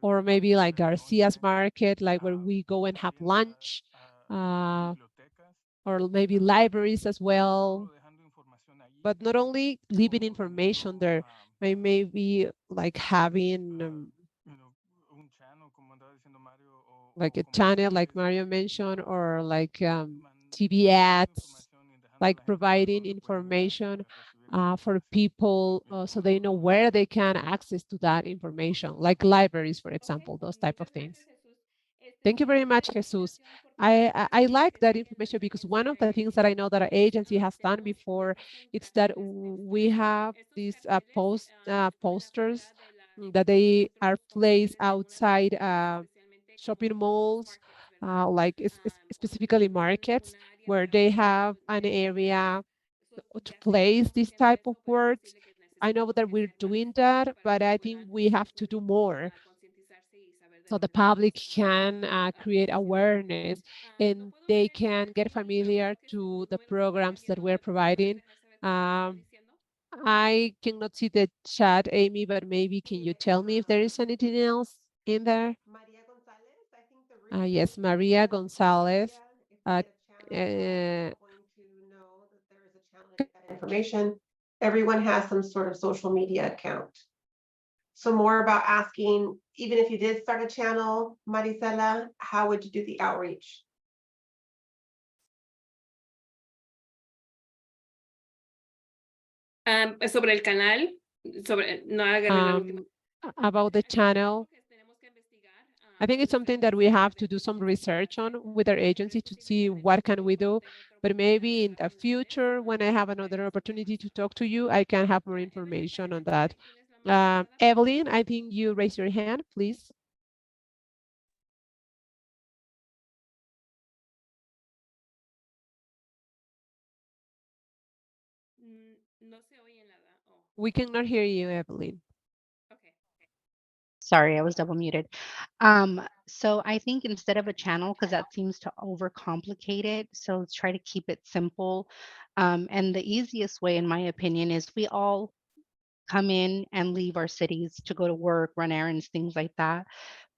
or maybe like Garcia's Market, like where we go and have lunch, or maybe libraries as well. But not only leaving information there, maybe like having like a channel, like Mario mentioned, or like TV ads, like providing information for people so they know where they can access to that information, like libraries, for example, those type of things. Thank you very much, Jesus. I like that information because one of the things that I know that our agency has done before, it's that we have these posters that they are placed outside shopping malls, like specifically markets, where they have an area to place this type of words. I know that we're doing that, but I think we have to do more so the public can create awareness and they can get familiar to the programs that we're providing. I cannot see the chat, Amy, but maybe can you tell me if there is anything else in there? Maria Gonzalez, I think the Yes, Maria Gonzalez. going to know that there is a channel to get that information. Everyone has some sort of social media account. So more about asking, even if you did start a channel, Maricela, how would you do the outreach? Sobre el canal, no agarré la última. About the channel, I think it's something that we have to do some research on with our agency to see what can we do. But maybe in the future, when I have another opportunity to talk to you, I can have more information on that. Evelyn, I think you raise your hand, please. No se oye nada. Oh. We cannot hear you, Evelyn. Okay. Sorry, I was double muted. So I think instead of a channel, because that seems to overcomplicate it, so let's try to keep it simple. And the easiest way, in my opinion, is we all come in and leave our cities to go to work, run errands, things like that.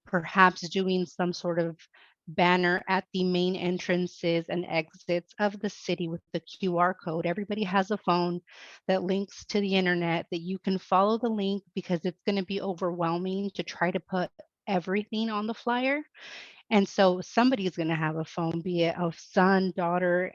Perhaps doing some sort of banner at the main entrances and exits of the city with the QR code. Everybody has a phone that links to the internet that you can follow the link, because it's going to be overwhelming to try to put everything on the flyer. And so somebody's going to have a phone, be it a son, daughter,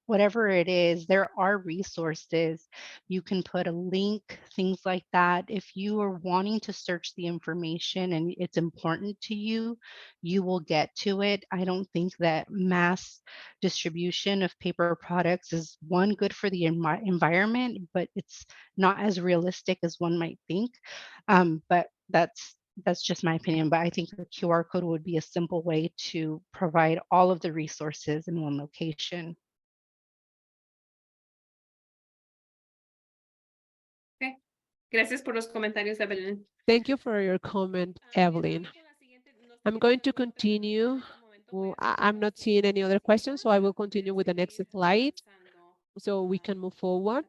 whatever it is. There are resources. You can put a link, things like that. If you are wanting to search the information and it's important to you, you will get to it. I don't think that mass distribution of paper products is, one, good for the environment, but it's not as realistic as one might think. But that's just my opinion, but I think the QR code would be a simple way to provide all of the resources in one location. Okay. Gracias por los comentarios, Evelyn. Thank you for your comment, Evelyn. I'm going to continue. I'm not seeing any other questions, so I will continue with the next slide so we can move forward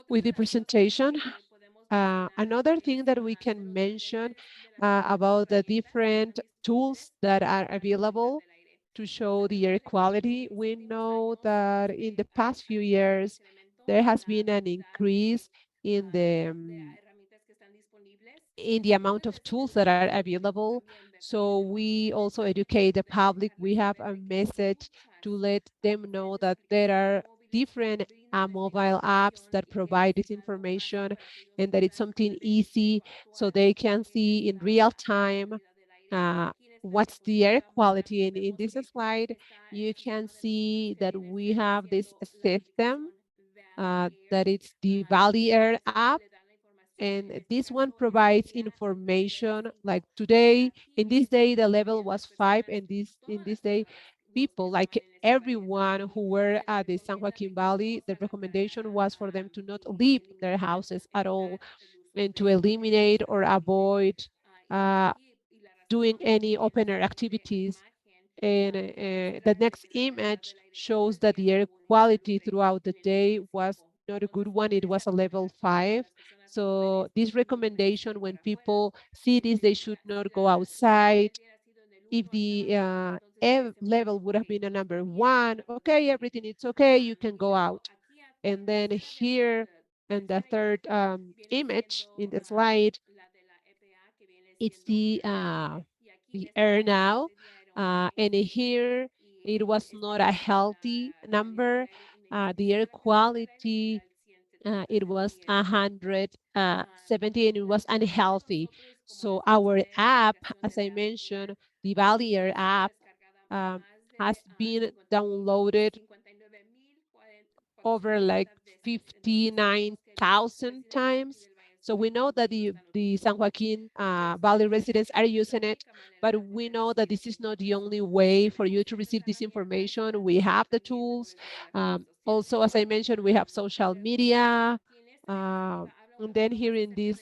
with the presentation. Another thing that we can mention about the different tools that are available to show the air quality. We know that in the past few years, there has been an increase in the amount of tools that are available. So we also educate the public. We have a message to let them know that there are different mobile apps that provide this information, and that it's something easy so they can see in real time what's the air quality. And in this slide, you can see that we have this system that it's the Valley Air app. And this one provides information like today, in this day, the level was 5, and in this day, people, like everyone who were at the San Joaquin Valley, the recommendation was for them to not leave their houses at all and to eliminate or avoid doing any open air activities. And the next image shows that the air quality throughout the day was not a good one. It was a level 5. So this recommendation, when people see this, they should not go outside. If the air level would have been a number 1, okay, everything is okay, you can go out. And then here in the third image in the slide, it's the air now. And here it was not a healthy number. The air quality, it was 170, and it was unhealthy. So our app, as I mentioned, the Valley Air app, has been downloaded over like 59,000 times. So we know that the San Joaquin Valley residents are using it, but we know that this is not the only way for you to receive this information. We have the tools. Also, as I mentioned, we have social media. And then here in this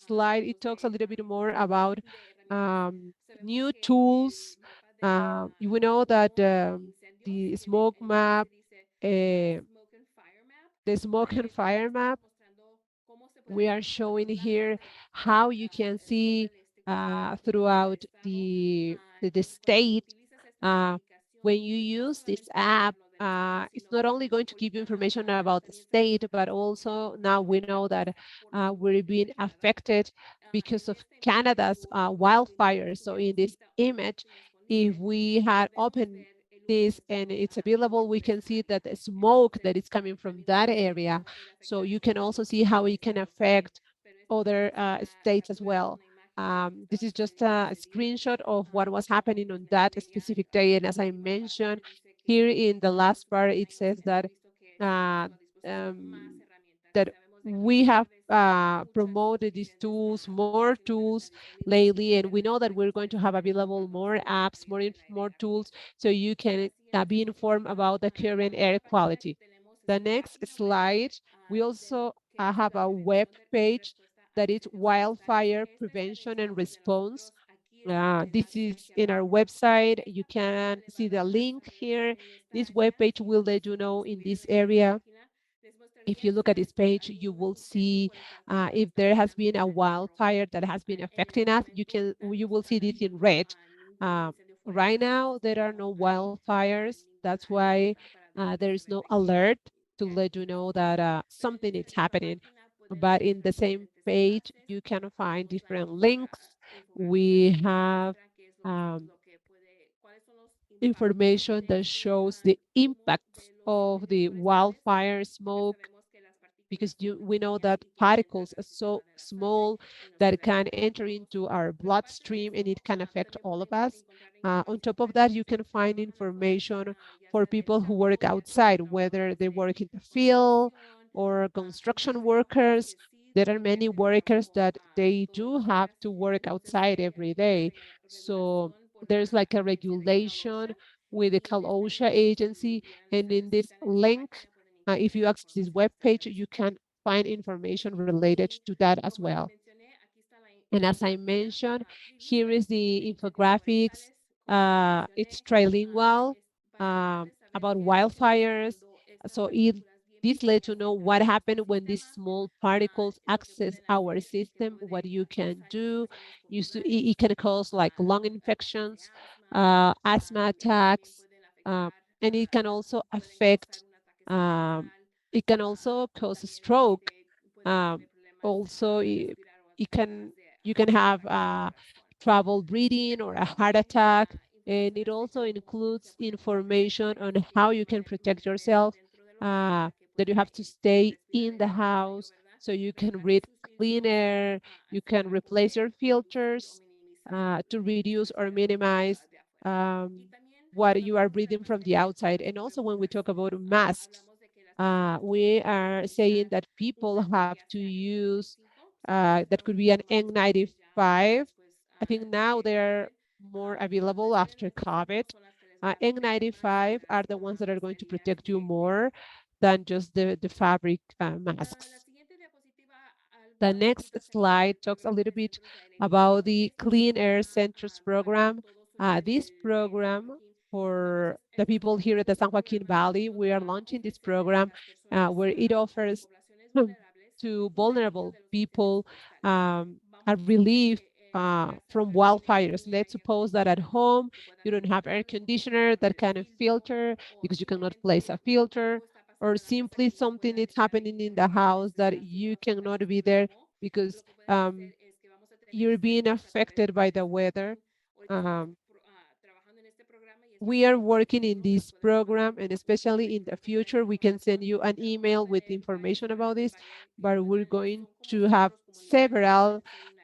slide, it talks a little bit more about new tools. We know that the smoke map, the smoke and fire map, we are showing here how you can see throughout the state. When you use this app, it's not only going to give you information about the state, but also now we know that we're being affected because of Canada's wildfires. So in this image, if we had opened this and it's available, we can see that the smoke that is coming from that area. So you can also see how it can affect other states as well. This is just a screenshot of what was happening on that specific day. And as I mentioned, here in the last part, it says that that we have promoted these tools, more tools lately, and we know that we're going to have available more apps, more tools, so you can be informed about the current air quality. The next slide, we also have a web page that is Wildfire Prevention and Response. This is in our website. You can see the link here. This web page will let you know in this area. If you look at this page, you will see if there has been a wildfire that has been affecting us. You will see this in red. Right now, there are no wildfires. That's why there is no alert to let you know that something is happening. But in the same page, you can find different links. We have information that shows the impacts of the wildfire smoke, because we know that particles are so small that can enter into our bloodstream and it can affect all of us. On top of that, you can find information for people who work outside, whether they work in the field or construction workers. There are many workers that they do have to work outside every day. So there's like a regulation with the Cal OSHA agency, and in this link, if you access this web page, you can find information related to that as well. And as I mentioned, here is the infographics. It's trilingual about wildfires. So this lets you know what happened when these small particles access our system, what you can do. It can cause like lung infections, asthma attacks, and it can also affect, it can also cause a stroke. Also, it can, you can have trouble breathing or a heart attack. And it also includes information on how you can protect yourself, that you have to stay in the house so you can breathe clean air, you can replace your filters to reduce or minimize what you are breathing from the outside. And also when we talk about masks, we are saying that people have to use, that could be an N95. I think now they're more available after COVID. N95 are the ones that are going to protect you more than just the fabric masks. The next slide talks a little bit about the Clean Air Centers program. This program, for the people here at the San Joaquin Valley, we are launching this program where it offers to vulnerable people a relief from wildfires. Let's suppose that at home you don't have air conditioner that can filter because you cannot place a filter, or simply something is happening in the house that you cannot be there because you're being affected by the weather. We are working in this program, and especially in the future, we can send you an email with information about this, but we're going to have several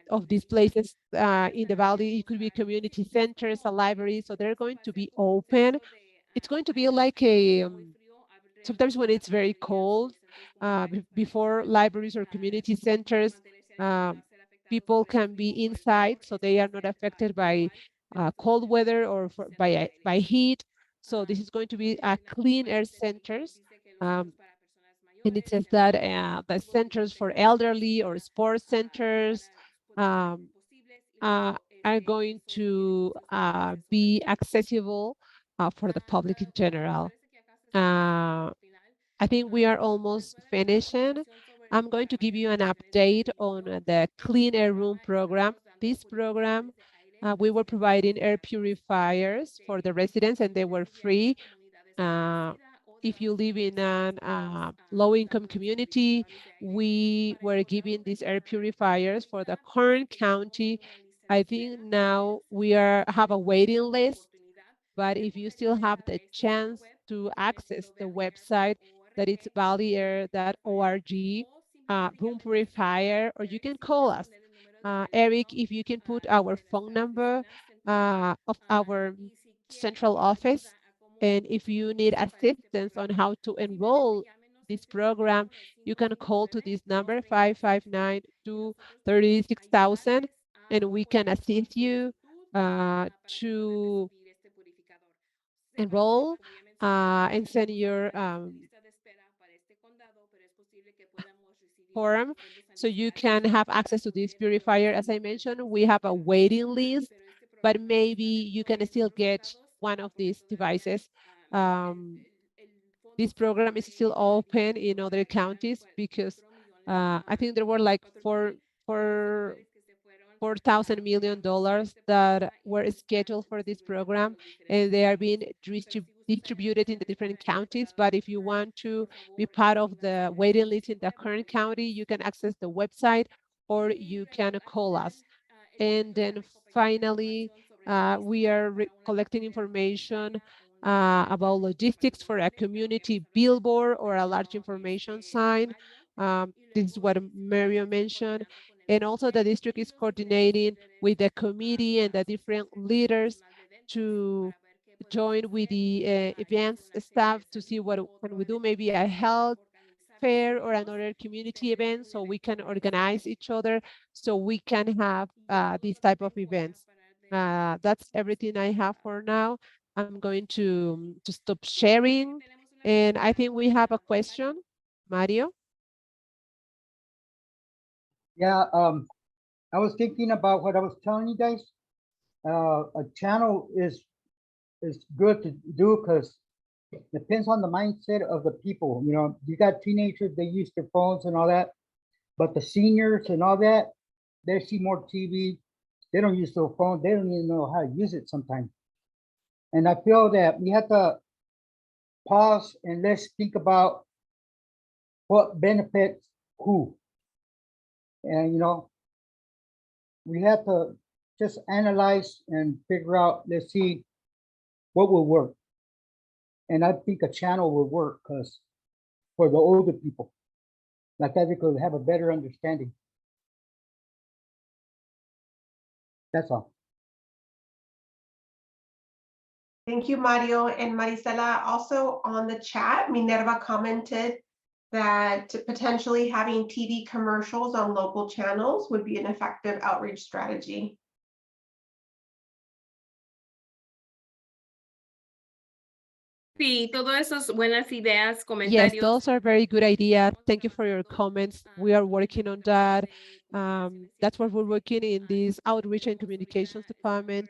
of these places in the valley. It could be community centers, a library, so they're going to be open. It's going to be like a, sometimes when it's very cold, before libraries or community centers, people can be inside, so they are not affected by cold weather or by heat. So this is going to be a clean air centers. And it says that the centers for elderly or sports centers are going to be accessible for the public in general. I think we are almost finishing. I'm going to give you an update on the Clean Air Room program. This program, we were providing air purifiers for the residents, and they were free. If you live in a low-income community, we were giving these air purifiers for the current county. I think now we have a waiting list, but if you still have the chance to access the website, that it's valleyair.org, room purifier, or you can call us. Eric, if you can put our phone number of our central office, and if you need assistance on how to enroll this program, you can call to this number 559-236,000, and we can assist you to enroll and send your form so you can have access to this purifier. As I mentioned, we have a waiting list, but maybe you can still get one of these devices. This program is still open in other counties because I think there were like four $4,000 million that were scheduled for this program, and they are being distributed in the different counties. But if you want to be part of the waiting list in the current county, you can access the website or you can call us. And then finally, we are collecting information about logistics for a community billboard or a large information sign. This is what Mario mentioned. And also the district is coordinating with the committee and the different leaders to join with the events staff to see what can we do, maybe a health fair or another community event, so we can organize each other so we can have these type of events. That's everything I have for now. I'm going to stop sharing, and I think we have a question. Mario? Yeah, I was thinking about what I was telling you guys. A channel is good to do because depends on the mindset of the people. You know, you got teenagers, they use their phones and all that, but the seniors and all that, they see more TV. They don't use their phone. They don't even know how to use it sometimes. And I feel that we have to pause and let's think about what benefits who. And, you know, we have to just analyze and figure out, let's see what will work. And I think a channel will work because for the older people, like that, they could have a better understanding. That's all. Thank you, Mario and Maricela. Also on the chat, Minerva commented that potentially having TV commercials on local channels would be an effective outreach strategy. Sí, todo esos buenas ideas, Yes, comentarios. those are very good ideas. Thank you for your comments. We are working on that. That's what we're working in this outreach and communications department.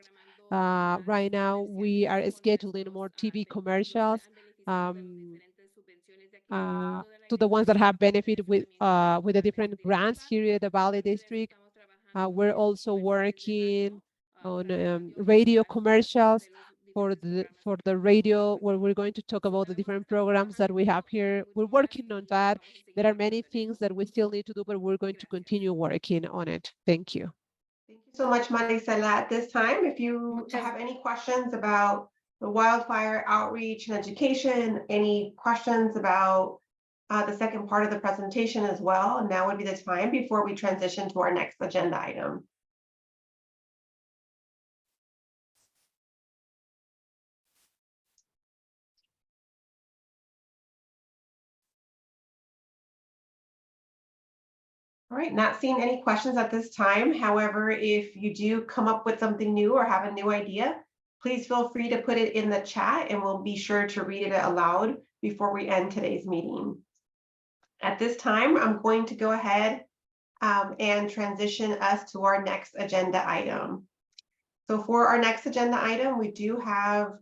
Right now, we are scheduling more TV commercials to the ones that have benefit with the different grants here at the Valley District. We're also working on radio commercials for the radio, where we're going to talk about the different programs that we have here. We're working on that. There are many things that we still need to do, but we're going to continue working on it. Thank you. Thank you so much, Maricela. At this time, if you have any questions about the wildfire outreach and education, any questions about the second part of the presentation as well, now would be the time before we transition to our next agenda item. All right, not seeing any questions at this time. However, if you do come up with something new or have a new idea, please feel free to put it in the chat and we'll be sure to read it aloud before we end today's meeting. At this time, I'm going to go ahead and transition us to our next agenda item. So for our next agenda item, we do have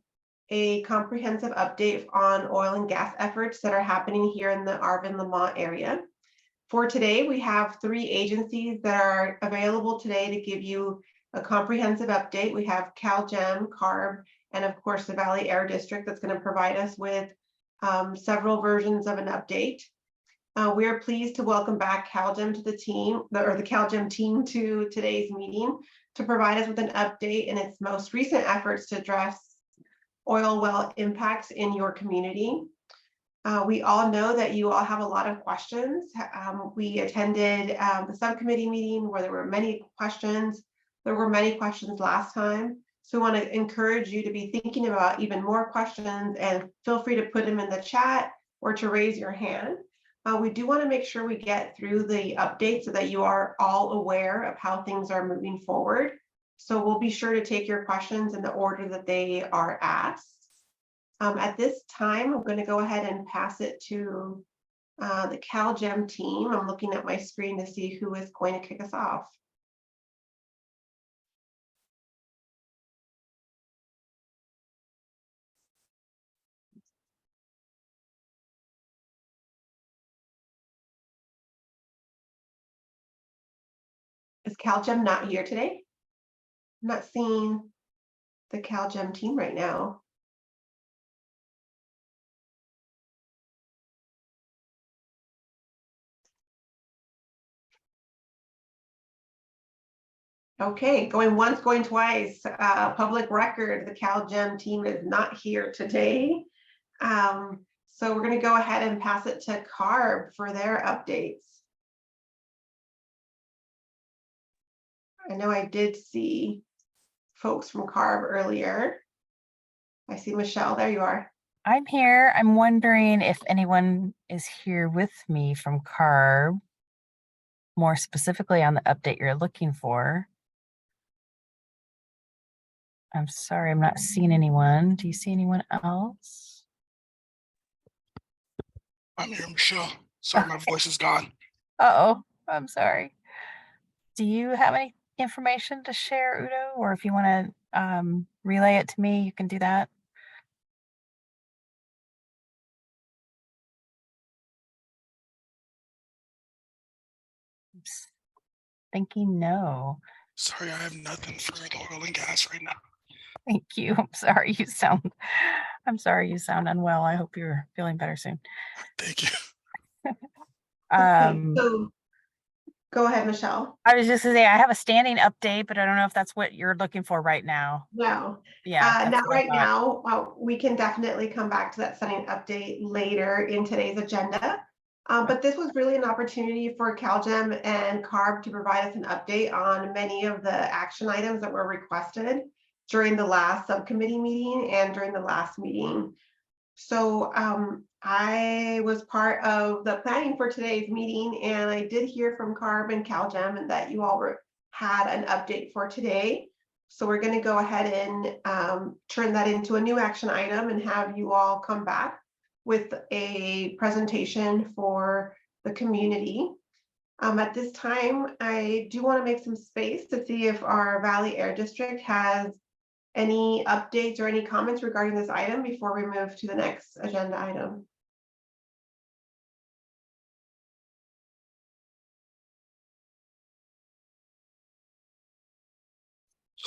a comprehensive update on oil and gas efforts that are happening here in the Arvin, Lamont area. For today, we have 3 agencies that are available today to give you a comprehensive update. We have CalGEM, CARB, and of course the Valley Air District that's going to provide us with several versions of an update. We are pleased to welcome back CalGEM to the team, or the CalGEM team to today's meeting to provide us with an update in its most recent efforts to address oil well impacts in your community. We all know that you all have a lot of questions. We attended the subcommittee meeting where there were many questions. There were many questions last time. So we want to encourage you to be thinking about even more questions and feel free to put them in the chat or to raise your hand. We do want to make sure we get through the update so that you are all aware of how things are moving forward. So we'll be sure to take your questions in the order that they are asked. At this time, I'm going to go ahead and pass it to the CalGEM team. I'm looking at my screen to see who is going to kick us off. Is CalGEM not here today? I'm not seeing the CalGEM team right now. Okay, going once, going twice. Public record, the CalGEM team is not here today. So we're going to go ahead and pass it to CARB for their updates. I know I did see folks from CARB earlier. I see Michelle, there you are. I'm here. I'm wondering if anyone is here with me from CARB, more specifically on the update you're looking for. I'm sorry, I'm not seeing anyone. Do you see anyone else? I'm here, Michelle. Sorry, my voice is gone. Uh-oh, I'm sorry. Do you have any information to share, Udo? Or if you want to relay it to me, you can do that. Oops. Thinking no. Sorry, I have nothing for the oil and gas right now. Thank you. I'm sorry you sound unwell. I hope you're feeling better soon. Thank you. So go ahead, Michelle. I was just gonna say I have a standing update, but I don't know if that's what you're looking for right now. No. Yeah. Not right now. We can definitely come back to that standing update later in today's agenda. But this was really an opportunity for CalGEM and CARB to provide us an update on many of the action items that were requested during the last subcommittee meeting and during the last meeting. So I was part of the planning for today's meeting, and I did hear from CARB and CalGEM and that you all had an update for today. So we're going to go ahead and turn that into a new action item and have you all come back with a presentation for the community. At this time, I do want to make some space to see if our Valley Air District has any updates or any comments regarding this item before we move to the next agenda item.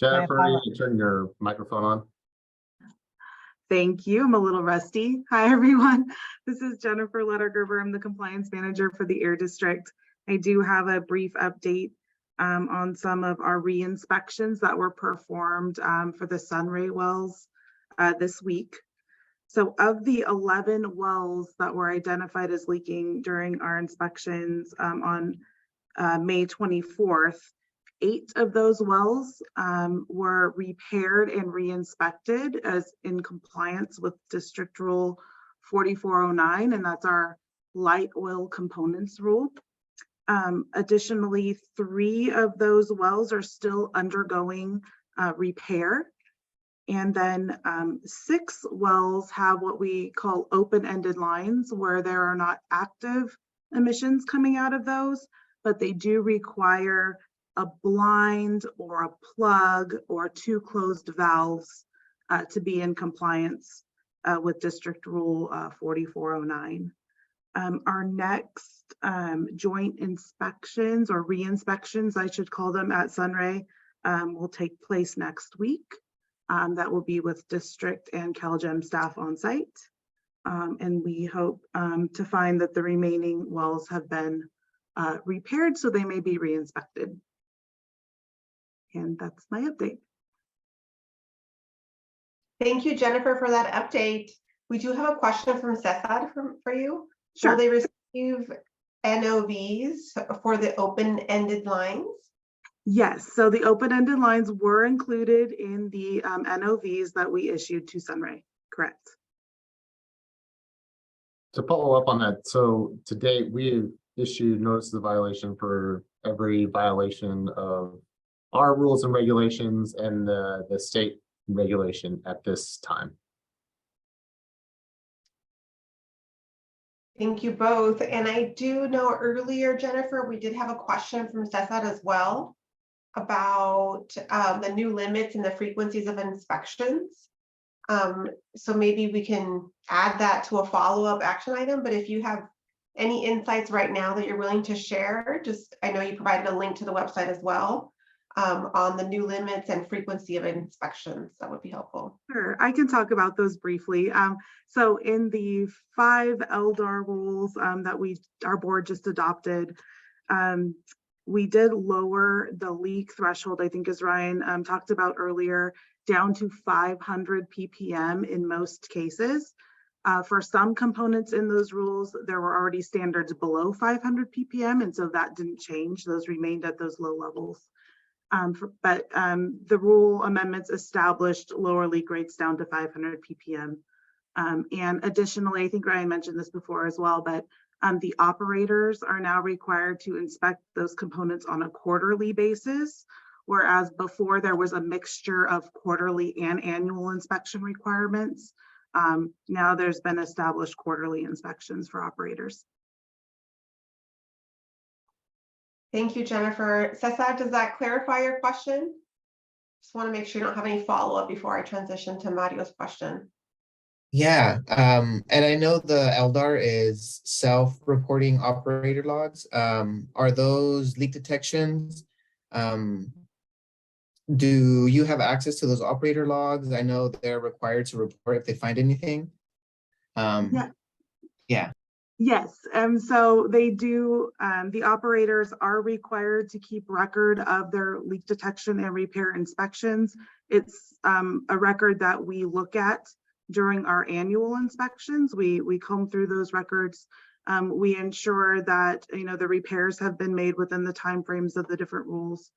Jennifer, you turn your microphone on. Thank you. I'm a little rusty. Hi, everyone. This is Jennifer Lettergerber. I'm the compliance manager for the Air District. I do have a brief update on some of our re-inspections that were performed for the Sunray wells this week. So of the 11 wells that were identified as leaking during our inspections on May 24th, 8 of those wells were repaired and re-inspected as in compliance with District Rule 4409, and that's our light oil components rule. Additionally, 3 of those wells are still undergoing repair. And then 6 wells have what we call open-ended lines, where there are not active emissions coming out of those, but they do require a blind or a plug or 2 closed valves to be in compliance with District Rule 4409. Our next joint inspections or re-inspections, I should call them, at Sunray will take place next week. That will be with District and CalGEM staff on site. And we hope to find that the remaining wells have been repaired so they may be re-inspected. And that's my update. Thank you, Jennifer, for that update. We do have a question from Cesar for you. Sure. Will they receive NOVs for the open-ended lines? Yes, so the open-ended lines were included in the NOVs that we issued to Sunray, correct? To follow up on that, so to date, we've issued notice of violation for every violation of our rules and regulations and the state regulation at this time. Thank you both. And I do know earlier, Jennifer, we did have a question from Cesar as well about the new limits and the frequencies of inspections. So maybe we can add that to a follow-up action item, but if you have any insights right now that you're willing to share? Just, I know you provided a link to the website as well, on the new limits and frequency of inspections. That would be helpful. Sure, I can talk about those briefly. So in the 5 LDAR rules that our board just adopted, we did lower the leak threshold, I think as Ryan talked about earlier, down to 500 ppm in most cases. For some components in those rules, there were already standards below 500 ppm, and so that didn't change. Those remained at those low levels. But the rule amendments established lower leak rates down to 500 ppm. And additionally, I think Ryan mentioned this before as well, but the operators are now required to inspect those components on a quarterly basis, whereas before there was a mixture of quarterly and annual inspection requirements. Now there's been established quarterly inspections for operators. Thank you, Jennifer. Cesar, does that clarify your question? Just want to make sure you don't have any follow-up before I transition to Mario's question. Yeah, and I know the LDAR is self-reporting operator logs. Are those leak detections? Do you have access to those operator logs? I know they're required to report if they find anything. Yeah. Yes, so they do, the operators are required to keep record of their leak detection and repair inspections. It's a record that we look at during our annual inspections. We comb through those records. We ensure that, you know, the repairs have been made within the timeframes of the different rules.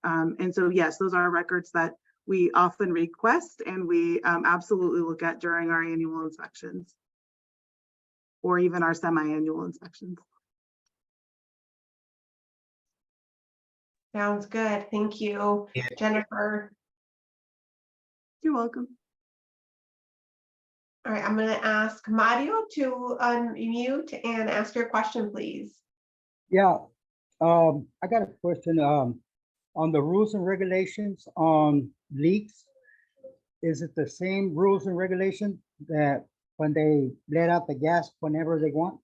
And so, yes, those are records that we often request and we absolutely look at during our annual inspections, or even our semi-annual inspections. Sounds good. Thank you, Jennifer. You're welcome. All right, I'm going to ask Mario to unmute and ask your question, please. Yeah, I got a question on the rules and regulations on leaks. Is it the same rules and regulations that when they let out the gas whenever they want?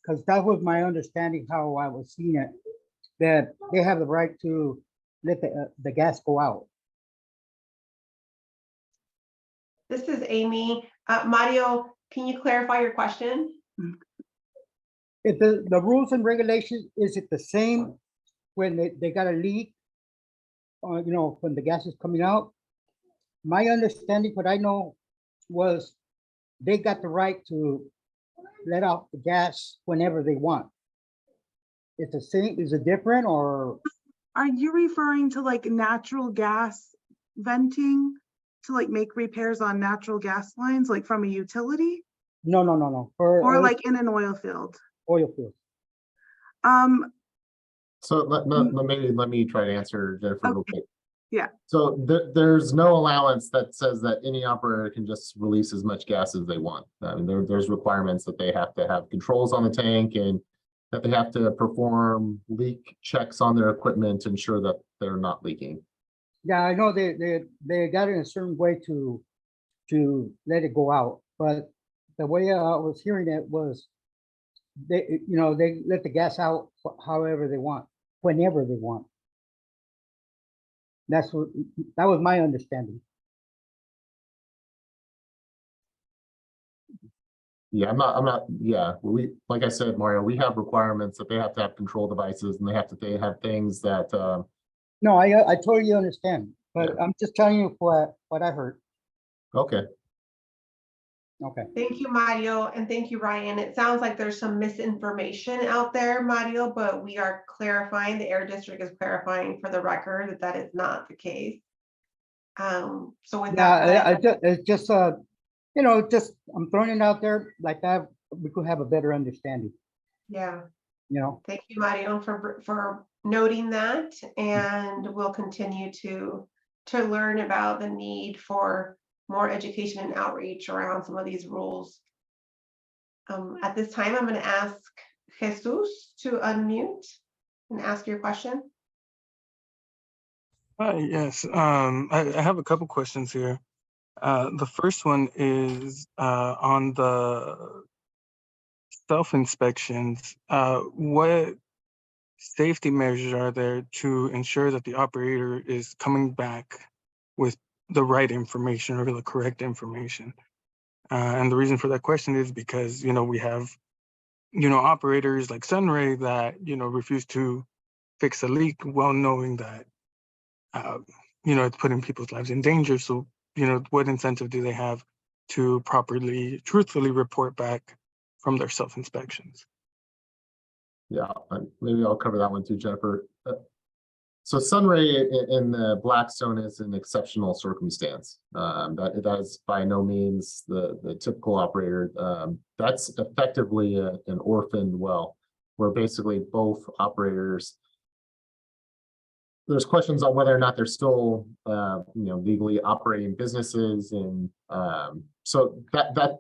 Because that was my understanding how I was seeing it, that they have the right to let the gas go out. This is Amy. Mario, can you clarify your question? If the rules and regulations, is it the same when they got a leak, you know, when the gas is coming out? My understanding, what I know, was they got the right to let out the gas whenever they want. It's the same, is it different, or? Are you referring to like natural gas venting to like make repairs on natural gas lines, like from a utility? No. Or like in an oil field? Oil field. So let me try to answer Jennifer real quick. Yeah. So there's no allowance that says that any operator can just release as much gas as they want. I mean, there's requirements that they have to have controls on the tank and that they have to perform leak checks on their equipment to ensure that they're not leaking. Yeah, I know they got it in a certain way to let it go out, but the way I was hearing it was they let the gas out however they want, whenever they want. That was my understanding. Yeah, I'm not, yeah, like I said, Mario, we have requirements that they have to have control devices and they have things that, No, I totally understand, but yeah. I'm just telling you what I heard. Okay. Okay. Thank you, Mario, and thank you, Ryan. It sounds like there's some misinformation out there, Mario, but we are clarifying, the Air District is clarifying for the record that that is not the case. So with that, it's just you know, just I'm throwing it out there like that. We could have a better understanding. Yeah. You know. Thank you, Mario, for noting that, and we'll continue to learn about the need for more education and outreach around some of these rules. At this time, I'm going to ask Jesus to unmute and ask your question. Hi, yes. I have a couple questions here. The first one is on the self-inspections, what safety measures are there to ensure that the operator is coming back with the right information or the correct information? And the reason for that question is because, we have, operators like Sunray that, refuse to fix a leak, well knowing that, it's putting people's lives in danger. So, what incentive do they have to properly, truthfully report back from their self-inspections? Yeah, maybe I'll cover that one too, Jennifer. So Sunray in the Blackstone is an exceptional circumstance. That is by no means the typical operator. That's effectively an orphaned well, where basically both operators, there's questions on whether or not they're still legally operating businesses, and so that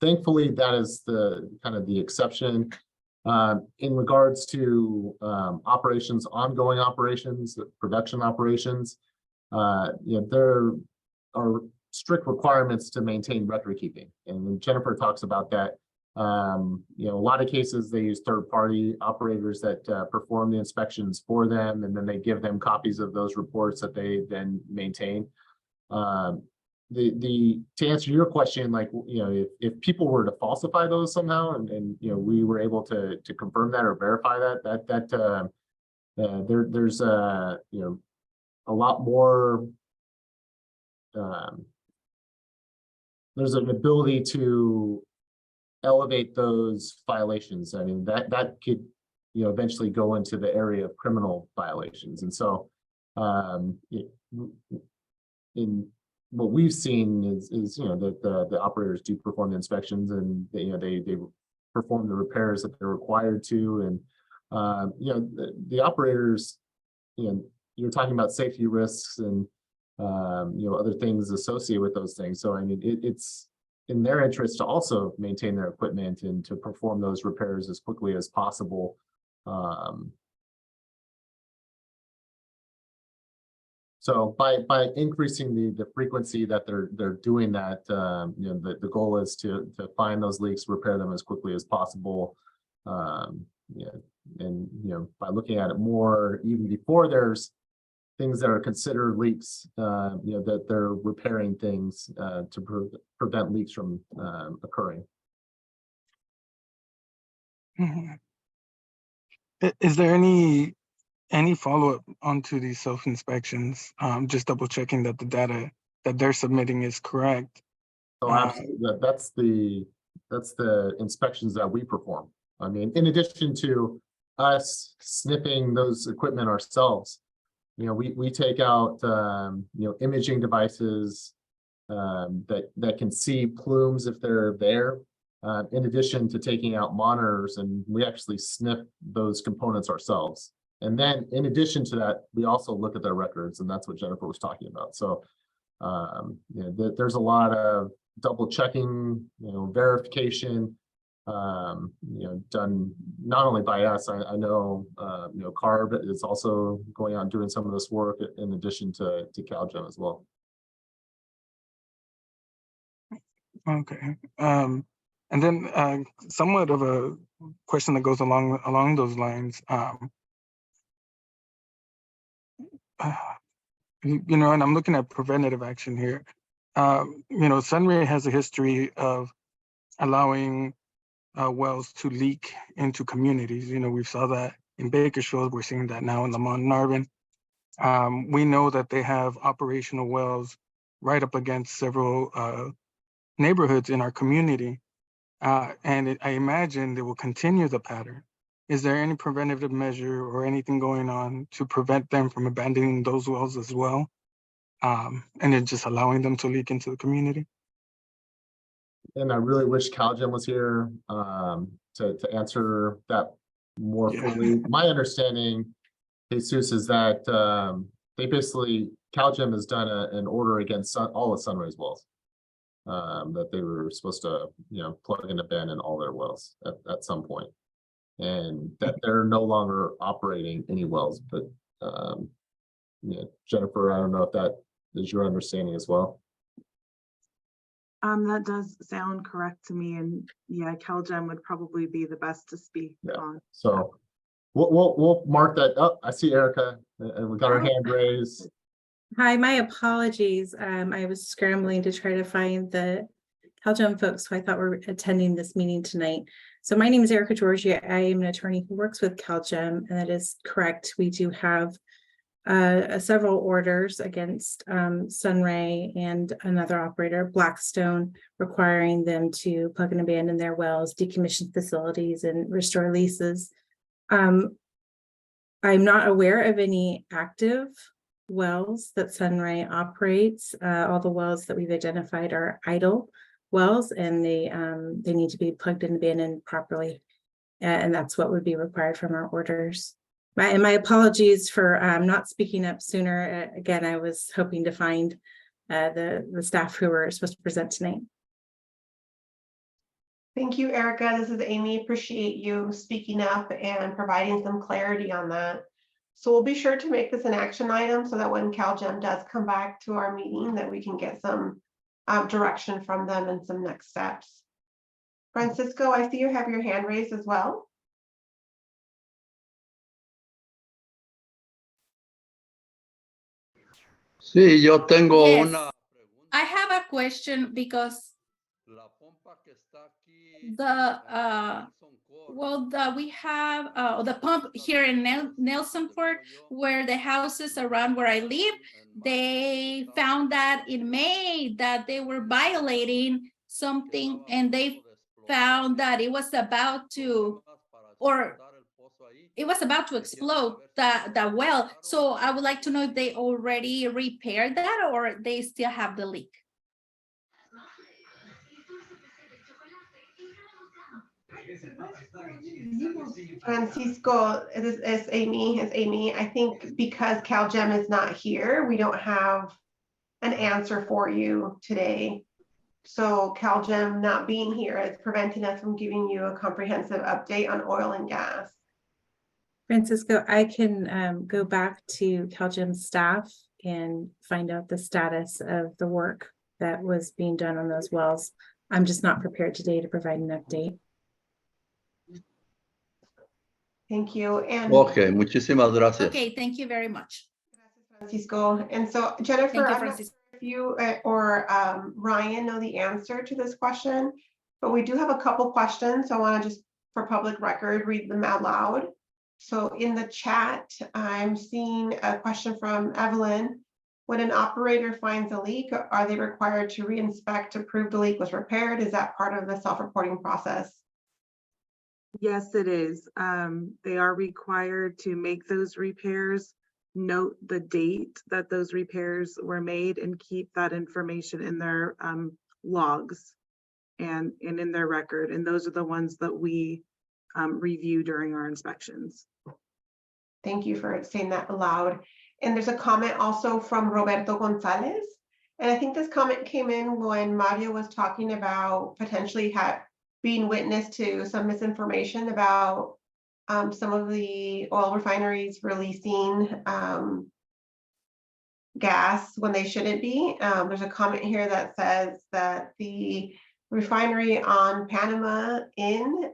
thankfully that is the kind of the exception. In regards to operations, ongoing operations, production operations, there are strict requirements to maintain record keeping, and Jennifer talks about that. A lot of cases they use third-party operators that perform the inspections for them, and then they give them copies of those reports that they then maintain. To answer your question, like, if people were to falsify those somehow, and we were able to confirm that or verify that there's a lot more, there's an ability to elevate those violations. I mean, that could eventually go into the area of criminal violations. And so in what we've seen is that the operators do perform the inspections, and they perform the repairs that they're required to, and the operators, you're talking about safety risks and other things associated with those things. So I mean, it's in their interest to also maintain their equipment and to perform those repairs as quickly as possible. So by increasing the frequency that they're doing that, the goal is to find those leaks, repair them as quickly as possible. And by looking at it more, even before there's things that are considered leaks, that they're repairing things to prevent leaks from occurring. Mhm. Is there any follow-up onto these self-inspections? Just double checking that the data that they're submitting is correct. So absolutely, that's the inspections that we perform. I mean, in addition to us sniffing those equipment ourselves, we take out imaging devices that can see plumes if they're there. In addition to taking out monitors, and we actually sniff those components ourselves. And then in addition to that, we also look at their records, and that's what Jennifer was talking about. So there's a lot of double checking, verification, done not only by us. I know CARB is also going out and doing some of this work in addition to CalGEM as well. Okay. And then somewhat of a question that goes along those lines. And I'm looking at preventative action here. Sunray has a history of allowing wells to leak into communities. We saw that in Bakersfield. We're seeing that now in Lamont and Arvin. We know that they have operational wells right up against several neighborhoods in our community. And I imagine they will continue the pattern. Is there any preventative measure or anything going on to prevent them from abandoning those wells as well? And then just allowing them to leak into the community? And I really wish CalGEM was here to answer that more fully. My understanding, Jesus, is that they basically, CalGEM has done an order against all of Sunray's wells. That they were supposed to, plug in a bin in all their wells at some point. And that they're no longer operating any wells. But Jennifer, I don't know if that is your understanding as well. That does sound correct to me, and yeah, CalGEM would probably be the best to speak Yeah. on. So we'll mark that up. I see Erica, and we got her Oh. hand raised. Hi, my apologies. I was scrambling to try to find the CalGEM folks who I thought were attending this meeting tonight. So my name is Erica Georgia. I am an attorney who works with CalGEM, and that is correct. We do have several orders against Sunray and another operator, Blackstone, requiring them to plug and abandon their wells, decommission facilities, and restore leases. I'm not aware of any active wells that Sunray operates. All the wells that we've identified are idle wells, and they need to be plugged and abandoned properly. And that's what would be required from our orders. My apologies for not speaking up sooner. Again, I was hoping to find the staff who were supposed to present tonight. Thank you, Erica. This is Amy. Appreciate you speaking up and providing some clarity on that. So we'll be sure to make this an action item so that when CalGEM does come back to our meeting, that we can get some direction from them and some next steps. Francisco, I see you have your hand raised as well. Sí, yo tengo Yes. una. I have a question because we have the pump here in Nelson Court, where the houses around where I live, they found that in May that they were violating something, and they found that it was about to explode the well. So I would like to know if they already repaired that or they still have the leak. Francisco, it's Amy. I think because CalGEM is not here, we don't have an answer for you today. So CalGEM not being here is preventing us from giving you a comprehensive update on oil and gas. Francisco, I can go back to CalGEM staff and find out the status of the work that was being done on those wells. I'm just not prepared today to provide an update. Thank you. And Okay, muchísimas gracias. Okay, thank you very much. Francisco. And so Jennifer, Thank you, I'm not sure if you or Ryan know the answer to this question, but we do have a couple questions. So I want to just, for public record, read them out loud. So in the chat, I'm seeing a question from Evelyn. When an operator finds a leak, are they required to re-inspect to prove the leak was repaired? Is that part of the self-reporting process? Yes, it is. They are required to make those repairs, note the date that those repairs were made, and keep that information in their logs and in their record. And those are the ones that we review during our inspections. Thank you for saying that aloud. And there's a comment also from Roberto Gonzalez. And I think this comment came in when Mario was talking about potentially being witness to some misinformation about some of the oil refineries releasing gas when they shouldn't be. There's a comment here that says that the refinery on Panama Inn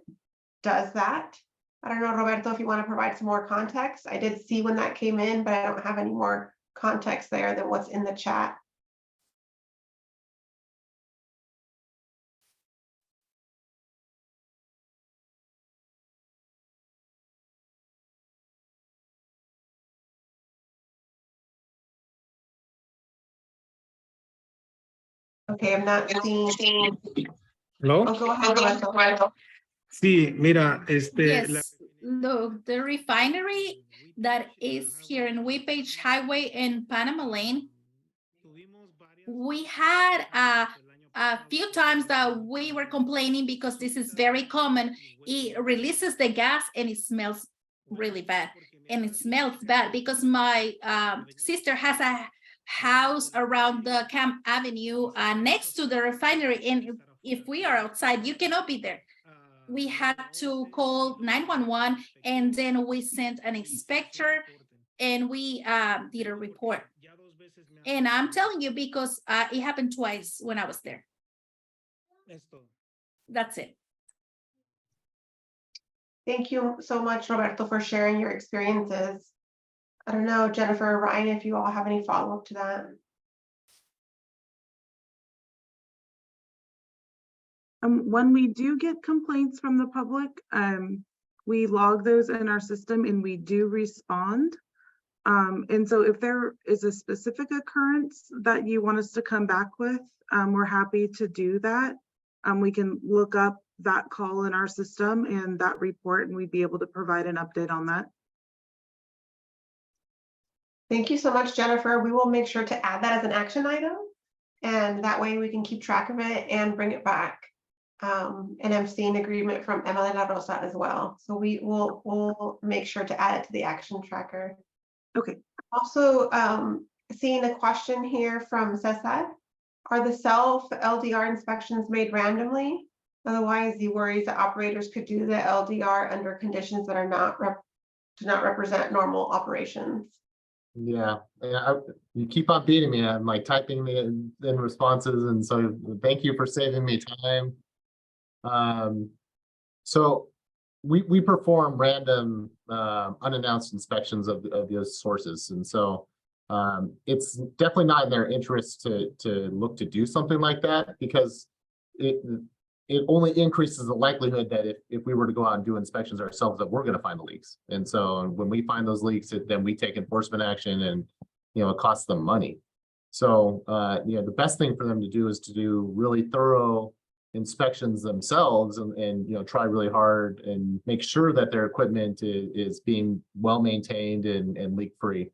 does that. I don't know, Roberto, if you want to provide some more context. I did see when that came in, but I don't have any more context there than what's in the chat. Okay, I'm not seeing. Hello? Oh, go ahead, Roberto. Sí, mira, Yes, look, the refinery that is here in Whitpage Highway in Panama Lane, we had a few times that we were complaining because this is very common. It releases the gas and it smells really bad. And it smells bad because my sister has a house around the Camp Avenue next to the refinery. And if we are outside, you cannot be there. We had to call 911 and then we sent an inspector and we did a report. And I'm telling you because it happened twice when I was there. That's it. Thank you so much, Roberto, for sharing your experiences. I don't know, Jennifer, Ryan, if you all have any follow-up to that. When we do get complaints from the public, we log those in our system and we do respond. And so if there is a specific occurrence that you want us to come back with, we're happy to do that. We can look up that call in our system and that report, and we'd be able to provide an update on that. Thank you so much, Jennifer. We will make sure to add that as an action item, and that way we can keep track of it and bring it back. And I'm seeing agreement from Emily La Rosa as well. So we'll make sure to add it to the action tracker. Okay. Also, seeing a question here from Cesar. Are the self LDR inspections made randomly? Otherwise, he worries that operators could do the LDR under conditions that are do not represent normal operations. Yeah, you keep on beating me. I'm like typing in responses, and so thank you for saving me time. So we perform random unannounced inspections of those sources, and so it's definitely not in their interest to look to do something like that, because it only increases the likelihood that if we were to go out and do inspections ourselves, that we're going to find the leaks. And so when we find those leaks, then we take enforcement action, and it costs them money. So the best thing for them to do is to do really thorough inspections themselves, and try really hard and make sure that their equipment is being well maintained and leak free.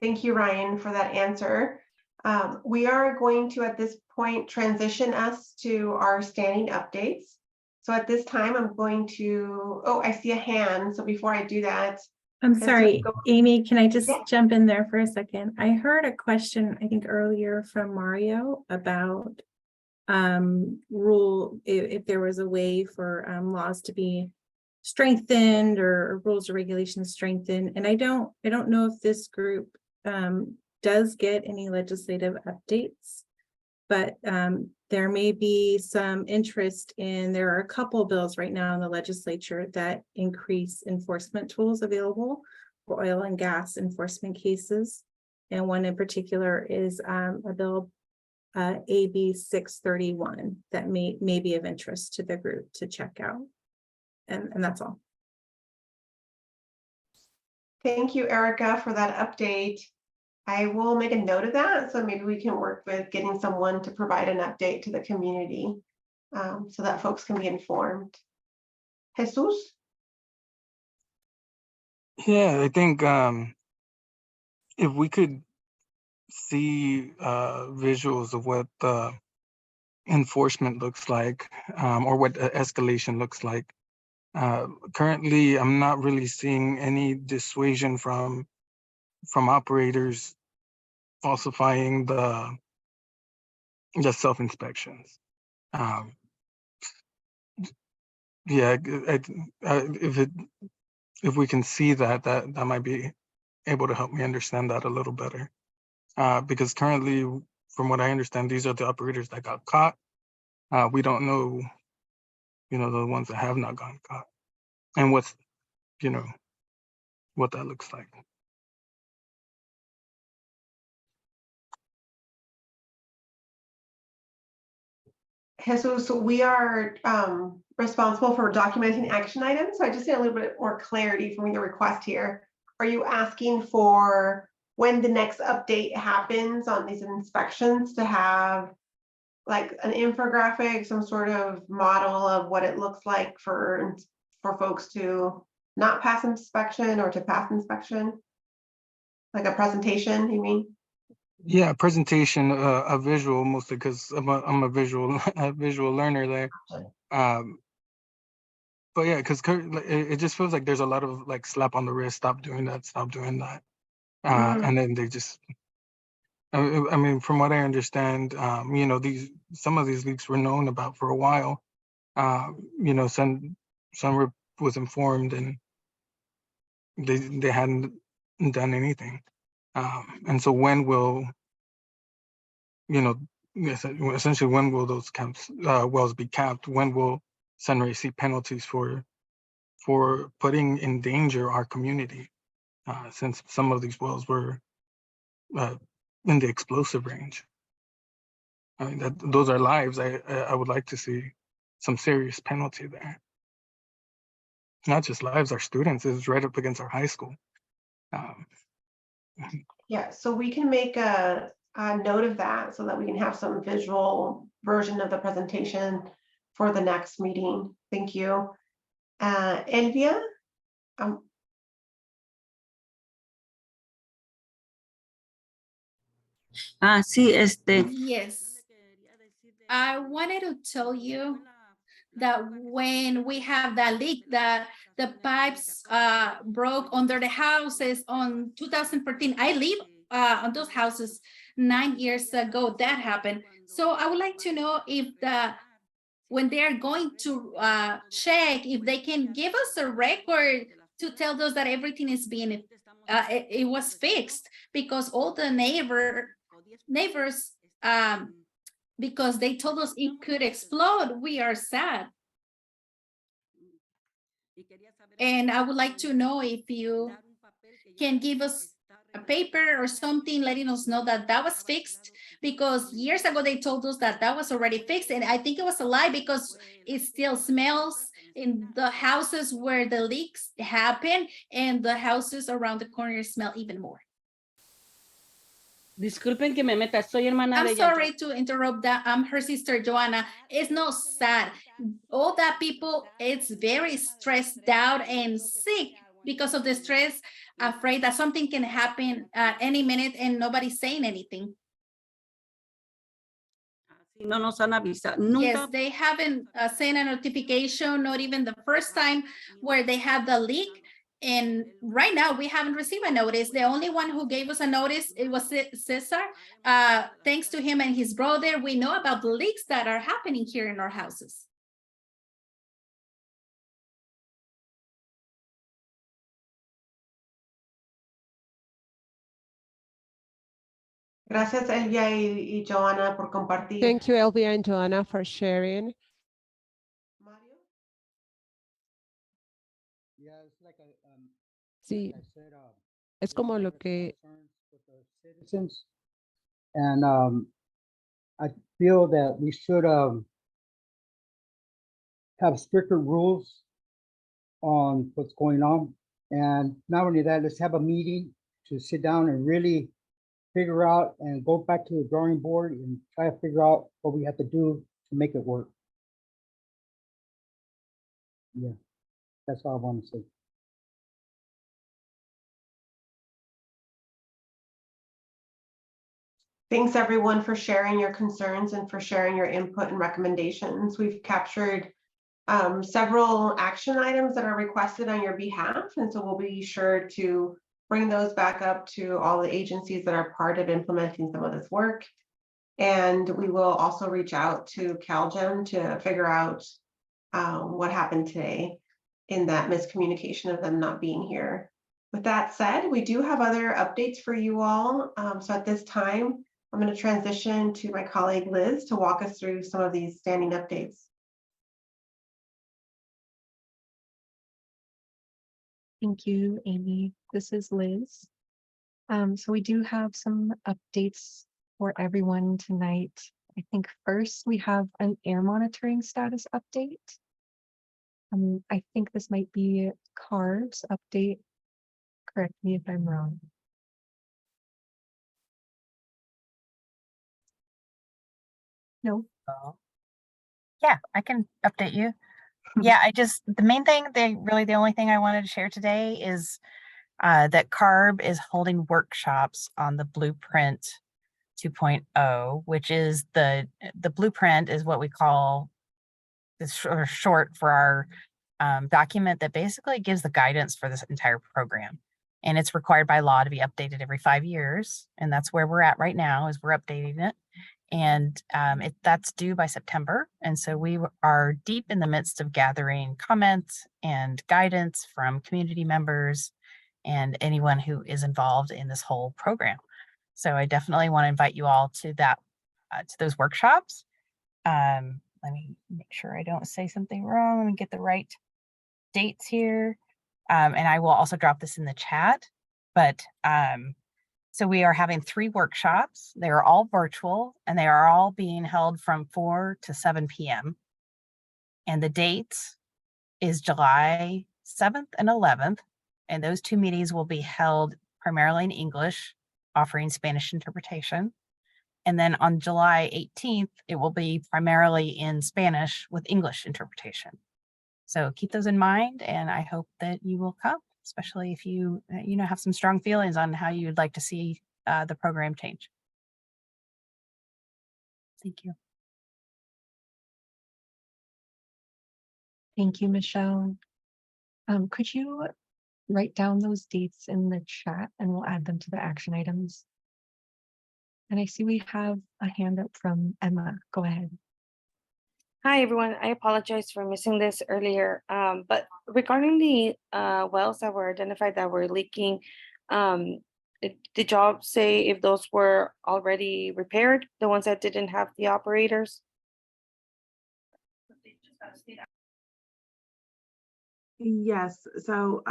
Thank you, Ryan, for that answer. We are going to, at this point, transition us to our standing updates. So at this time, I'm going to, I see a hand. So before I do that, I'm sorry, Amy, can I just jump in there for a second? I heard a question, I think earlier from Mario about if there was a way for laws to be strengthened or rules or regulations strengthened. And I don't know if this group does get any legislative updates, but there may be some interest there are a couple bills right now in the legislature that increase enforcement tools available for oil and gas enforcement cases. And one in particular is a bill, AB 631, that may be of interest to the group to check out. And that's all. Thank you, Erica, for that update. I will make a note of that, so maybe we can work with getting someone to provide an update to the community so that folks can be informed. Jesus? Yeah, I think if we could see visuals of what the enforcement looks like, or what escalation looks like. Currently, I'm not really seeing any dissuasion from operators falsifying the self-inspections. Yeah, if we can see that might be able to help me understand that a little better. Because currently, from what I understand, these are the operators that got caught. We don't know, the ones that have not gotten caught, and what that looks like. Jesus, we are responsible for documenting action items. So I just need a little bit more clarity from the request here. Are you asking for when the next update happens on these inspections to have like an infographic, some sort of model of what it looks like for folks to not pass inspection or to pass inspection? Like a presentation, you mean? Yeah, presentation, a visual, mostly because I'm a visual learner there. But yeah, because it just feels like there's a lot of like slap on the wrist, stop doing that, stop doing that, and then they just. I mean, from what I understand, some of these leaks were known about for a while. Sunrip was informed, and they hadn't done anything. And so when will, essentially when will those wells be capped? When will Sunray see penalties for putting in danger our community? Since some of these wells were in the explosive range. I mean, those are lives. I would like to see some serious penalty there. Not just lives, our students. Is right up against our high school. Yeah, so we can make a note of that so that we can have some visual version of the presentation for the next meeting. Thank you. Elvia? Sí, Yes. I wanted to tell you that when we have that leak, that the pipes broke under the houses on 2014. I live on those houses 9 years ago. That happened. So I would like to know if when they are going to check, if they can give us a record to tell us that everything is being it was fixed, because all the neighbors because they told us it could explode. We are sad. And I would like to know if you can give us a paper or something letting us know that that was fixed, because years ago they told us that that was already fixed, and I think it was a lie because it still smells in the houses where the leaks happen, and the houses around the corner smell even more. Disculpen que me meta, soy hermana de I'm sorry to interrupt that. I'm her sister, Joanna. It's not sad. All that people, it's very stressed out and sick because of the stress, afraid that something can happen at any minute and nobody's saying anything. No nos han avisado. Nunca. Yes, they haven't sent a notification, not even the first time where they had the leak. And right now we haven't received a notice. The only one who gave us a notice, it was Cesar. Thanks to him and his brother, we know about the leaks that are happening here in our houses. Gracias, Elvia y Joanna, por compartir. Thank you, Elvia and Joanna, for sharing. Mario? Yeah, it's like Sí, like I said, es como lo que citizens, and I feel that we should have stricter rules on what's going on, and not only that, let's have a meeting to sit down and really figure out and go back to the drawing board and try to figure out what we have to do to make it work. Yeah, that's all I want to say. Thanks everyone for sharing your concerns and for sharing your input and recommendations. We've captured several action items that are requested on your behalf, and so we'll be sure to bring those back up to all the agencies that are part of implementing some of this work. And we will also reach out to CalGEM to figure out what happened today in that miscommunication of them not being here. With that said, we do have other updates for you all. So at this time, I'm going to transition to my colleague Liz to walk us through some of these standing updates. Thank you, Amy. This is Liz. So we do have some updates for everyone tonight. I think first we have an air monitoring status update. I think this might be CARB's update. Correct me if I'm wrong. No. Yeah, I can update you. Yeah, the main thing, the only thing I wanted to share today is that CARB is holding workshops on the Blueprint 2.0, which is the blueprint is what we call the short for our document that basically gives the guidance for this entire program. And it's required by law to be updated every 5 years. And that's where we're at right now, is we're updating it. And that's due by September. And so we are deep in the midst of gathering comments and guidance from community members and anyone who is involved in this whole program. So I definitely want to invite you all to that, to those workshops. Let me make sure I don't say something wrong. Let me get the right dates here. And I will also drop this in the chat. But so we are having 3 workshops. They are all virtual and they are all being held from 4 to 7 p.m. And the dates is July 7th and 11th. And those 2 meetings will be held primarily in English, offering Spanish interpretation. And then on July 18th, it will be primarily in Spanish with English interpretation. So keep those in mind, and I hope that you will come, especially if you have some strong feelings on how you'd like to see the program change. Thank you. Thank you, Michelle. Could you write down those dates in the chat and we'll add them to the action items? And I see we have a hand up from Emma. Go ahead. Hi, everyone. I apologize for missing this earlier. But regarding the wells that were identified that were leaking, did y'all say if those were already repaired, the ones that didn't have the operators? Yes, so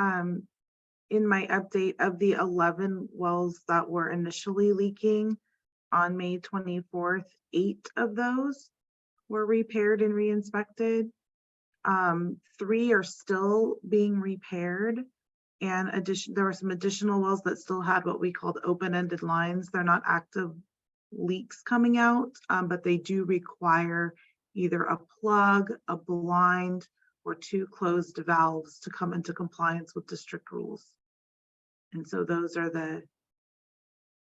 in my update of the 11 wells that were initially leaking on May 24th, 8 of those were repaired and re-inspected. 3 are still being repaired, and there were some additional wells that still had what we called open-ended lines. They're not active leaks coming out, but they do require either a plug, a blind, or 2 closed valves to come into compliance with district rules. And so those are the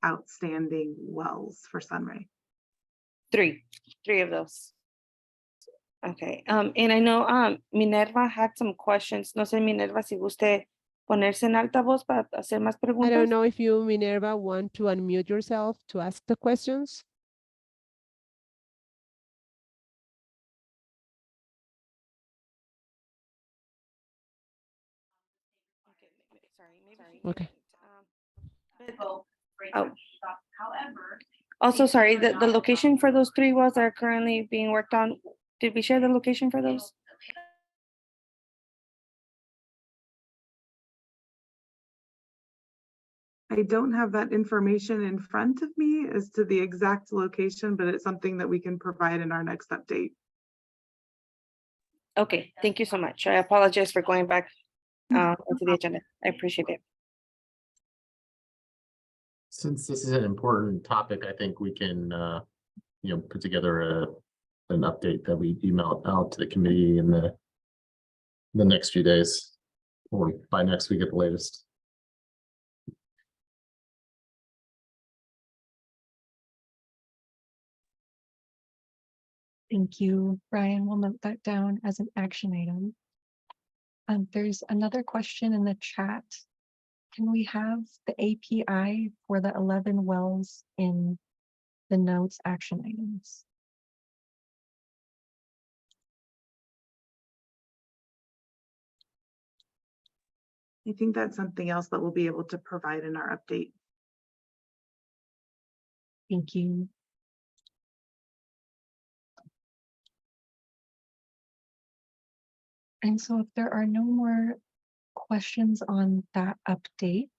outstanding wells for Sunray. 3 of those. Okay, and I know Minerva had some questions. No sé, Minerva, si guste ponerse en altavoz para hacer más preguntas. I don't know if you, Minerva, want to unmute yourself to ask the questions. Okay. Also, sorry, the location for those 3 wells that are currently being worked on, did we share the location for those? I don't have that information in front of me as to the exact location, but it's something that we can provide in our next update. Okay, thank you so much. I apologize for going back into the agenda. I appreciate it. Since this is an important topic, I think we can, put together an update that we email out to the committee in the next few days, or by next week at the latest. Thank you, Brian. We'll note that down as an action item. There's another question in the chat. Can we have the API for the 11 wells in the notes action items? I think that's something else that we'll be able to provide in our update. Thank you. And so if there are no more questions on that update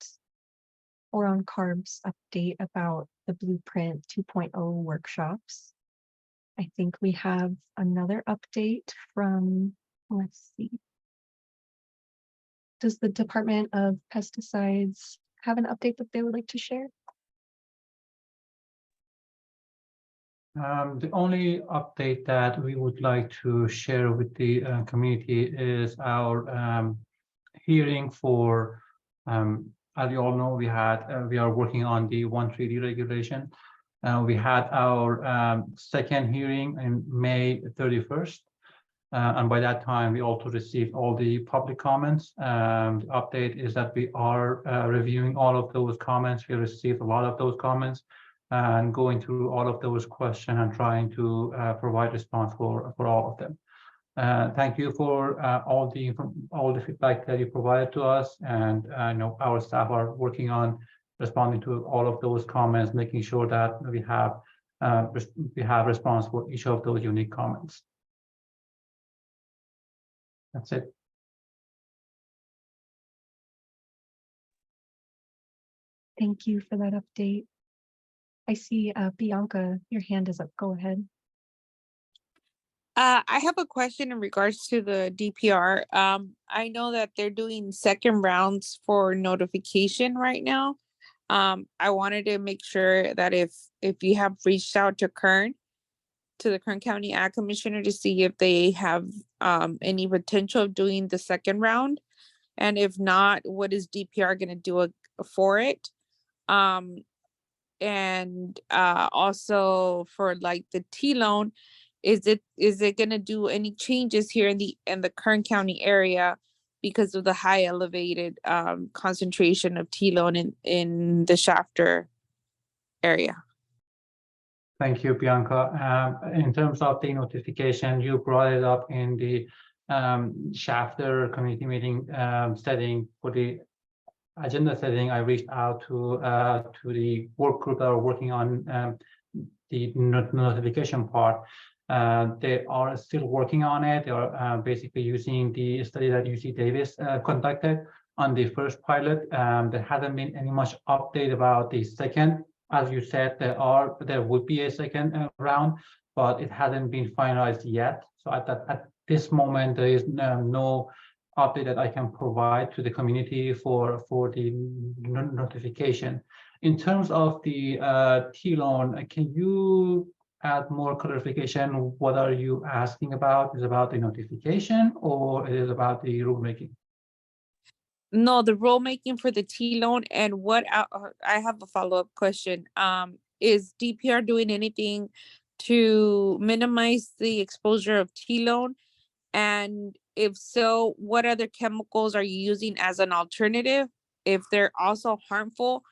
or on CARB's update about the Blueprint 2.0 workshops, I think we have another update from, let's see. Does the Department of Pesticides have an update that they would like to share? The only update that we would like to share with the community is our hearing for, as you all know, we are working on the 1.3D regulation. We had our second hearing in May 31st. And by that time, we also received all the public comments. The update is that we are reviewing all of those comments. We received a lot of those comments and going through all of those questions and trying to provide response for all of them. Thank you for all the feedback that you provided to us, and I know our staff are working on responding to all of those comments, making sure that we have response for each of those unique comments. That's it. Thank you for that update. I see Bianca, your hand is up. Go ahead. I have a question in regards to the DPR. I know that they're doing second rounds for notification right now. I wanted to make sure that if you have reached out to the Kern County Ag Commissioner to see if they have any potential of doing the second round, and if not, what is DPR going to do for it? And also for like the T loan, is it going to do any changes here in the Kern County area because of the high elevated concentration of T loan in the Shafter area? Thank you, Bianca. In terms of the notification, you brought it up in the Shafter community meeting setting. For the agenda setting, I reached out to the work group that are working on the notification part. They are still working on it. They are basically using the study that UC Davis conducted on the first pilot. There hasn't been any much update about the second. As you said, there would be a second round, but it hasn't been finalized yet. So at this moment, there is no update that I can provide to the community for the notification. In terms of the T loan, can you add more clarification? What are you asking about? Is it about the notification or it is about the rulemaking? No, the rulemaking for the T loan, and what I have a follow-up question. Is DPR doing anything to minimize the exposure of T loan? And if so, what other chemicals are you using as an alternative? If they're also harmful,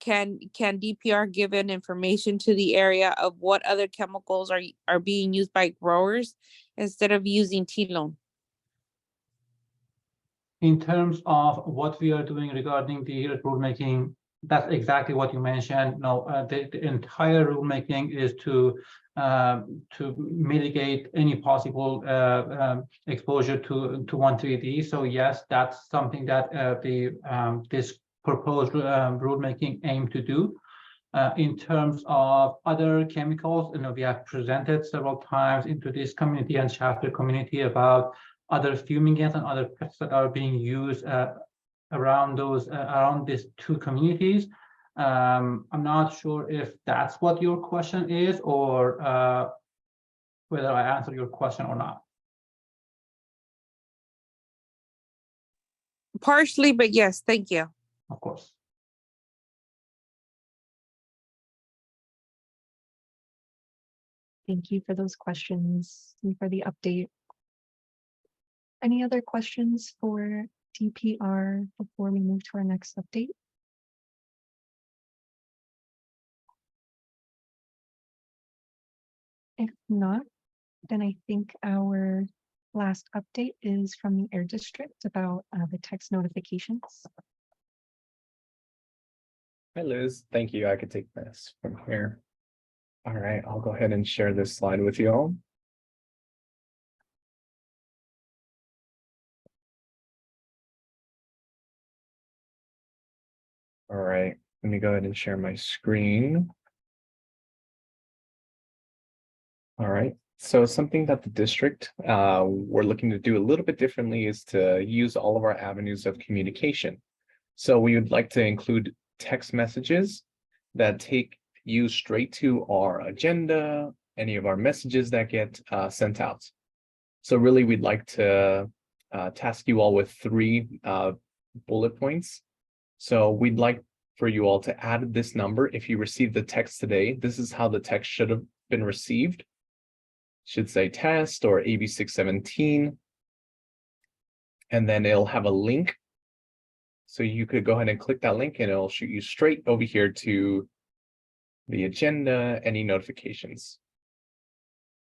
can DPR give an information to the area of what other chemicals are being used by growers instead of using T loan? In terms of what we are doing regarding the rulemaking, that's exactly what you mentioned. No, the entire rulemaking is to mitigate any possible exposure to 1,3-D. So yes, that's something that this proposed rulemaking aim to do. In terms of other chemicals, we have presented several times into this community and Shafter community about other fumigants and other pests that are being used around these two communities. I'm not sure if that's what your question is or whether I answered your question or not. Partially, but yes, thank you. Of course. Thank you for those questions and for the update. Any other questions for DPR before we move to our next update? If not, then I think our last update is from the Air District about the text notifications. Hi, Liz. Thank you. I could take this from here. All right, I'll go ahead and share this slide with you all. All right, let me go ahead and share my screen. All right, so something that the district we're looking to do a little bit differently is to use all of our avenues of communication. So we would like to include text messages that take you straight to our agenda, any of our messages that get sent out. So really, we'd like to task you all with 3 bullet points. So we'd like for you all to add this number. If you received the text today, this is how the text should have been received. Should say test or AB617. And then it'll have a link. So you could go ahead and click that link and it'll shoot you straight over here to the agenda, any notifications.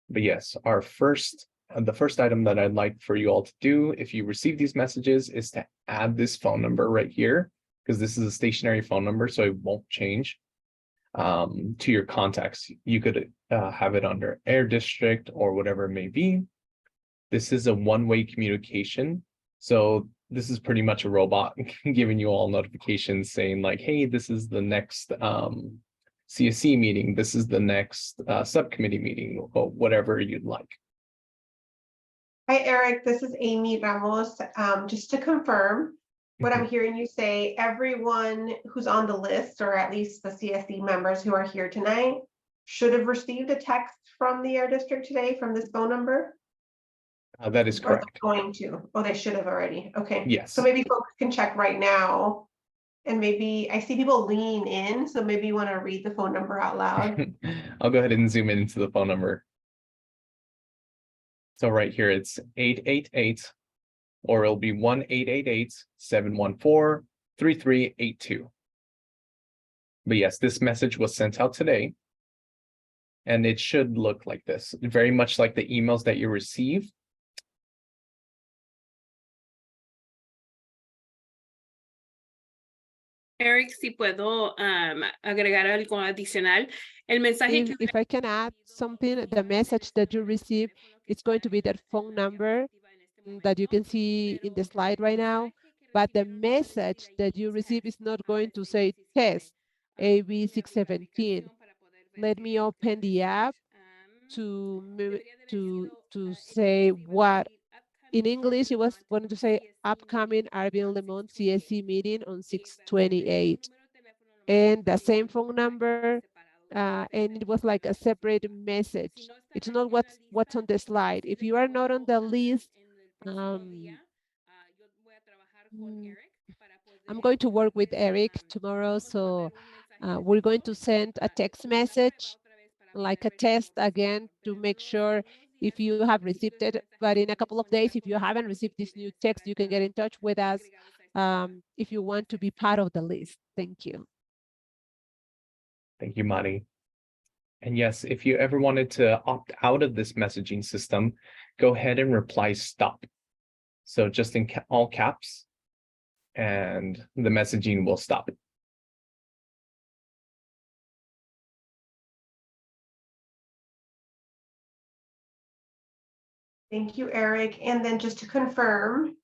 But yes, our first the first item that I'd like for you all to do, if you receive these messages, is to add this phone number right here, because this is a stationary phone number, so it won't change to your contacts. You could have it under Air District or whatever it may be. This is a one-way communication. So this is pretty much a robot giving you all notifications saying like, hey, this is the next CSC meeting. This is the next subcommittee meeting, or whatever you'd like. Hi, Eric. This is Amy Ramos. Just to confirm, what I'm hearing you say, everyone who's on the list, or at least the CSC members who are here tonight, should have received a text from the Air District today from this phone number? That is Or correct. going to? Oh, they should have already. Okay. Yes. So maybe folks can check right now. And maybe I see people lean in, so maybe you want to read the phone number out loud. I'll go ahead and zoom in into the phone number. So right here, it's 888, or it'll be 1-888-714-3382. But yes, this message was sent out today. And it should look like this, very much like the emails that you receive. Eric, si puedo agregar algo adicional. El mensaje que If I can add something, the message that you receive, it's going to be that phone number that you can see in the slide right now. But the message that you receive is not going to say test AB617. Let me open the app to say what. In English, it was going to say upcoming Arvin Lamont CSC meeting on 6/28. And the same phone number, and it was like a separate message. It's not what's on the slide. If you are not on the list, I'm going to work with Eric tomorrow, so we're going to send a text message, like a test again, to make sure if you have received it. But in a couple of days, if you haven't received this new text, you can get in touch with us if you want to be part of the list. Thank you. Thank you, Mari. And yes, if you ever wanted to opt out of this messaging system, go ahead and reply stop. So just in all caps, and the messaging will stop. Thank you, Eric. And then just to confirm,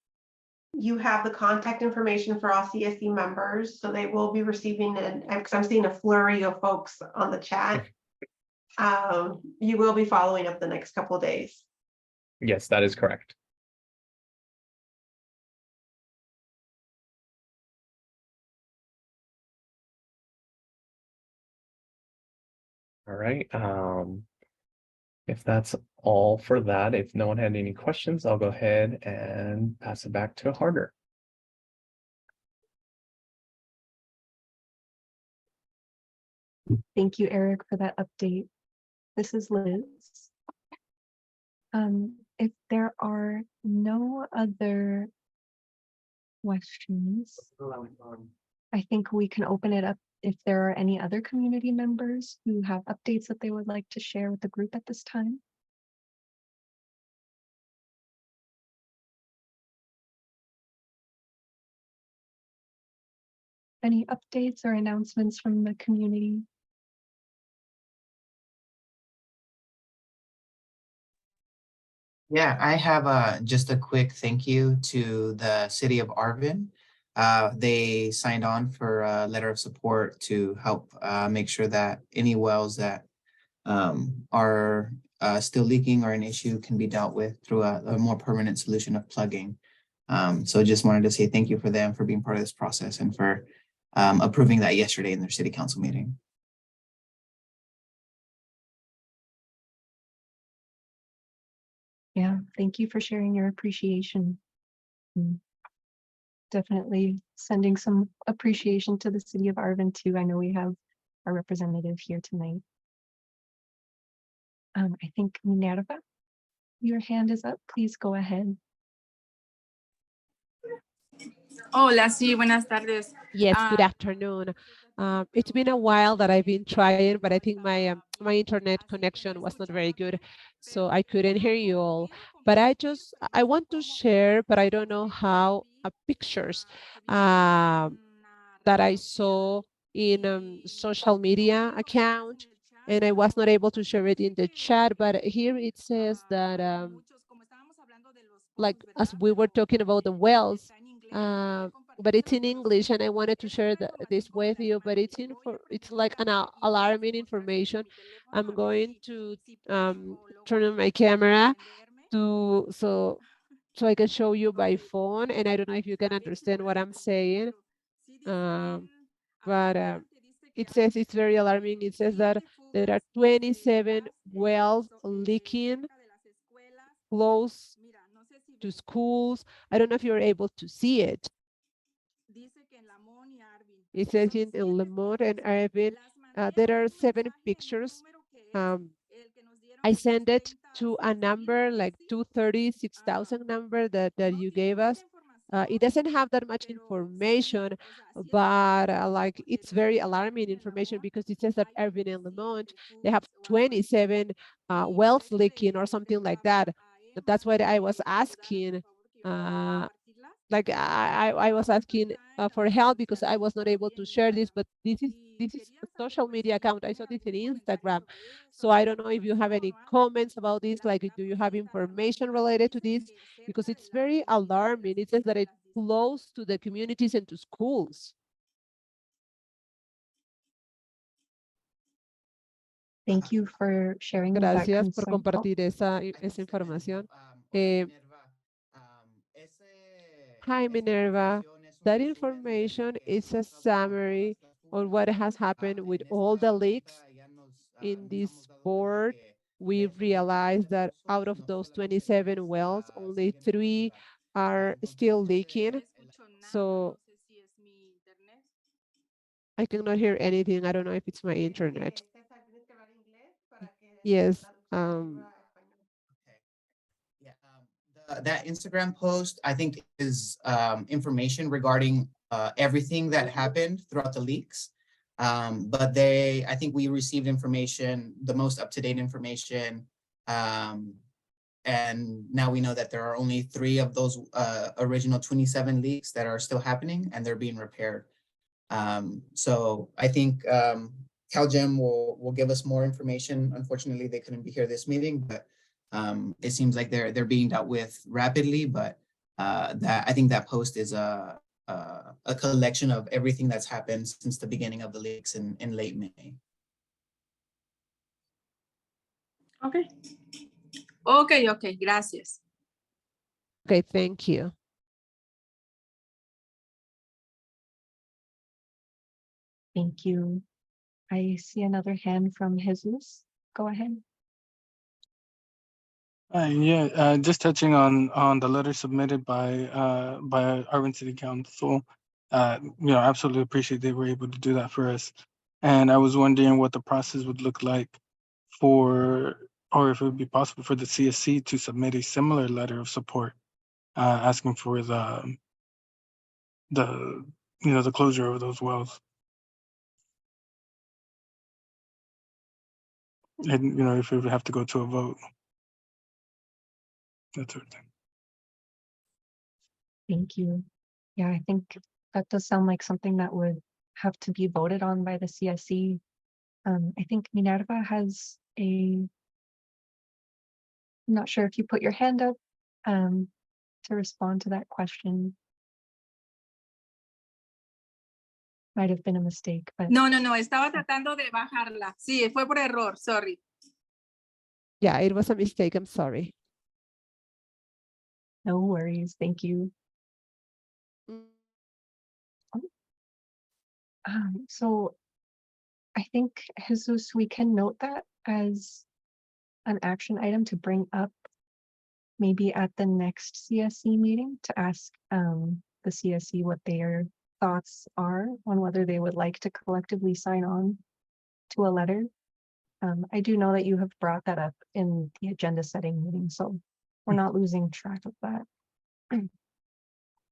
you have the contact information for all CSC members, so they will be receiving it, because I'm seeing a flurry of folks on the chat. You will be following up the next couple of days. Yes, that is correct. All right. If that's all for that, if no one had any questions, I'll go ahead and pass it back to Harder. Thank you, Eric, for that update. This is Liz. If there are no other questions, I think we can open it up if there are any other community members who have updates that they would like to share with the group at this time. Any updates or announcements from the community? Yeah, I have just a quick thank you to the city of Arvin. They signed on for a letter of support to help make sure that any wells that are still leaking or an issue can be dealt with through a more permanent solution of plugging. So just wanted to say thank you for them for being part of this process and for approving that yesterday in their city council meeting. Yeah, thank you for sharing your appreciation. Definitely sending some appreciation to the city of Arvin too. I know we have our representative here tonight. I think Minerva, your hand is up. Please go ahead. Hola, sí, buenas tardes. Yes, good afternoon. It's been a while that I've been trying, but I think my internet connection was not very good, so I couldn't hear you all. but I want to share, but I don't know how, pictures that I saw in social media account, and I was not able to share it in the chat, but here it says that like as we were talking about the wells, but it's in English, and I wanted to share this with you, but it's like an alarming information. I'm going to turn on my camera so I can show you by phone, and I don't know if you can understand what I'm saying. But it says it's very alarming. It says that there are 27 wells leaking close to schools. I don't know if you're able to see it. It says in Lamont and Arvin, there are 7 pictures. I send it to a number like 236,000 number that you gave us. It doesn't have that much information, but like it's very alarming information because it says that Arvin and Lamont, they have 27 wells leaking or something like that. That's what I was asking. Like I was asking for help because I was not able to share this, but this is a social media account. I saw this in Instagram. So I don't know if you have any comments about this, like do you have information related to this? Because it's very alarming. It says that it's close to the communities and to schools. Thank you for sharing that Gracias por concern. Oh, compartir esa información. Hi, Minerva. That information is a summary on what has happened with all the leaks in this board. We've realized that out of those 27 wells, only 3 are still leaking. So I cannot hear anything. I don't know if it's my internet. Yes. That Instagram post, I think, is information regarding everything that happened throughout the leaks. But I think we received information, the most up-to-date information. And now we know that there are only 3 of those original 27 leaks that are still happening, and they're being repaired. So I think CalGEM will give us more information. Unfortunately, they couldn't be here this meeting, but it seems like they're being dealt with rapidly. But I think that post is a collection of everything that's happened since the beginning of the leaks in late May. Okay. Okay, gracias. Okay, thank you. thank you. I see another hand from Jesus. Go ahead. Just touching on the letter submitted by Arvin City Council. Absolutely appreciate they were able to do that for us. And I was wondering what the process would look like or if it would be possible for the CSC to submit a similar letter of support, asking for the closure of those wells. And if we would have to go to a vote. That sort of thing. Thank you. Yeah, I think that does sound like something that would have to be voted on by the CSC. I think Minerva has I'm not sure if you put your hand up to respond to that question. Might have been a mistake, but No, estaba tratando de bajarla. Sí, fue por error, sorry. Yeah, it was a mistake. I'm sorry. no worries. Thank you. So I think, Jesus, we can note that as an action item to bring up maybe at the next CSC meeting to ask the CSC what their thoughts are on whether they would like to collectively sign on to a letter. I do know that you have brought that up in the agenda setting meeting, so we're not losing track of that.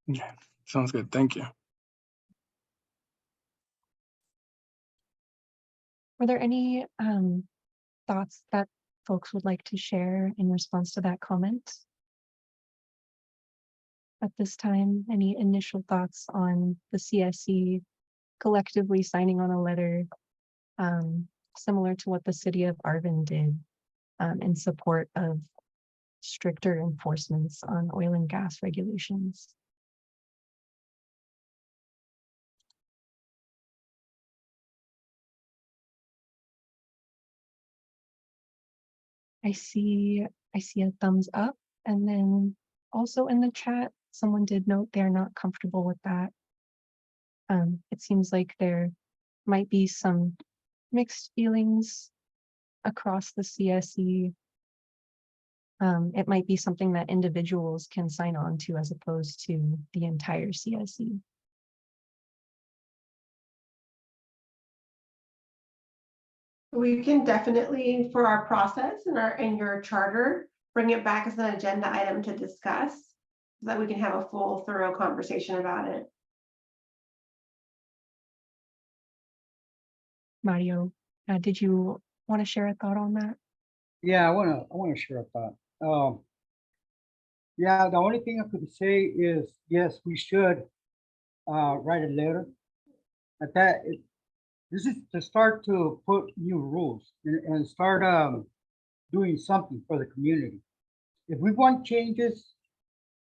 Yeah, sounds good. Thank you. Were there any thoughts that folks would like to share in response to that comment? at this time? Any initial thoughts on the CSC collectively signing on a letter similar to what the city of Arvin did in support of stricter enforcements on oil and gas regulations? I see a thumbs up, and then also in the chat, someone did note they're not comfortable with that. It seems like there might be some mixed feelings across the CSE. It might be something that individuals can sign on to as opposed to the entire CSE. We can definitely, for our process and your charter, bring it back as an agenda item to discuss so that we can have a full, thorough conversation about it. Mario, did you want to share a thought on that? Yeah, I wanna share a thought. Yeah, the only thing I could say is, yes, we should write a letter. At that, this is to start to put new rules and start doing something for the community. If we want changes,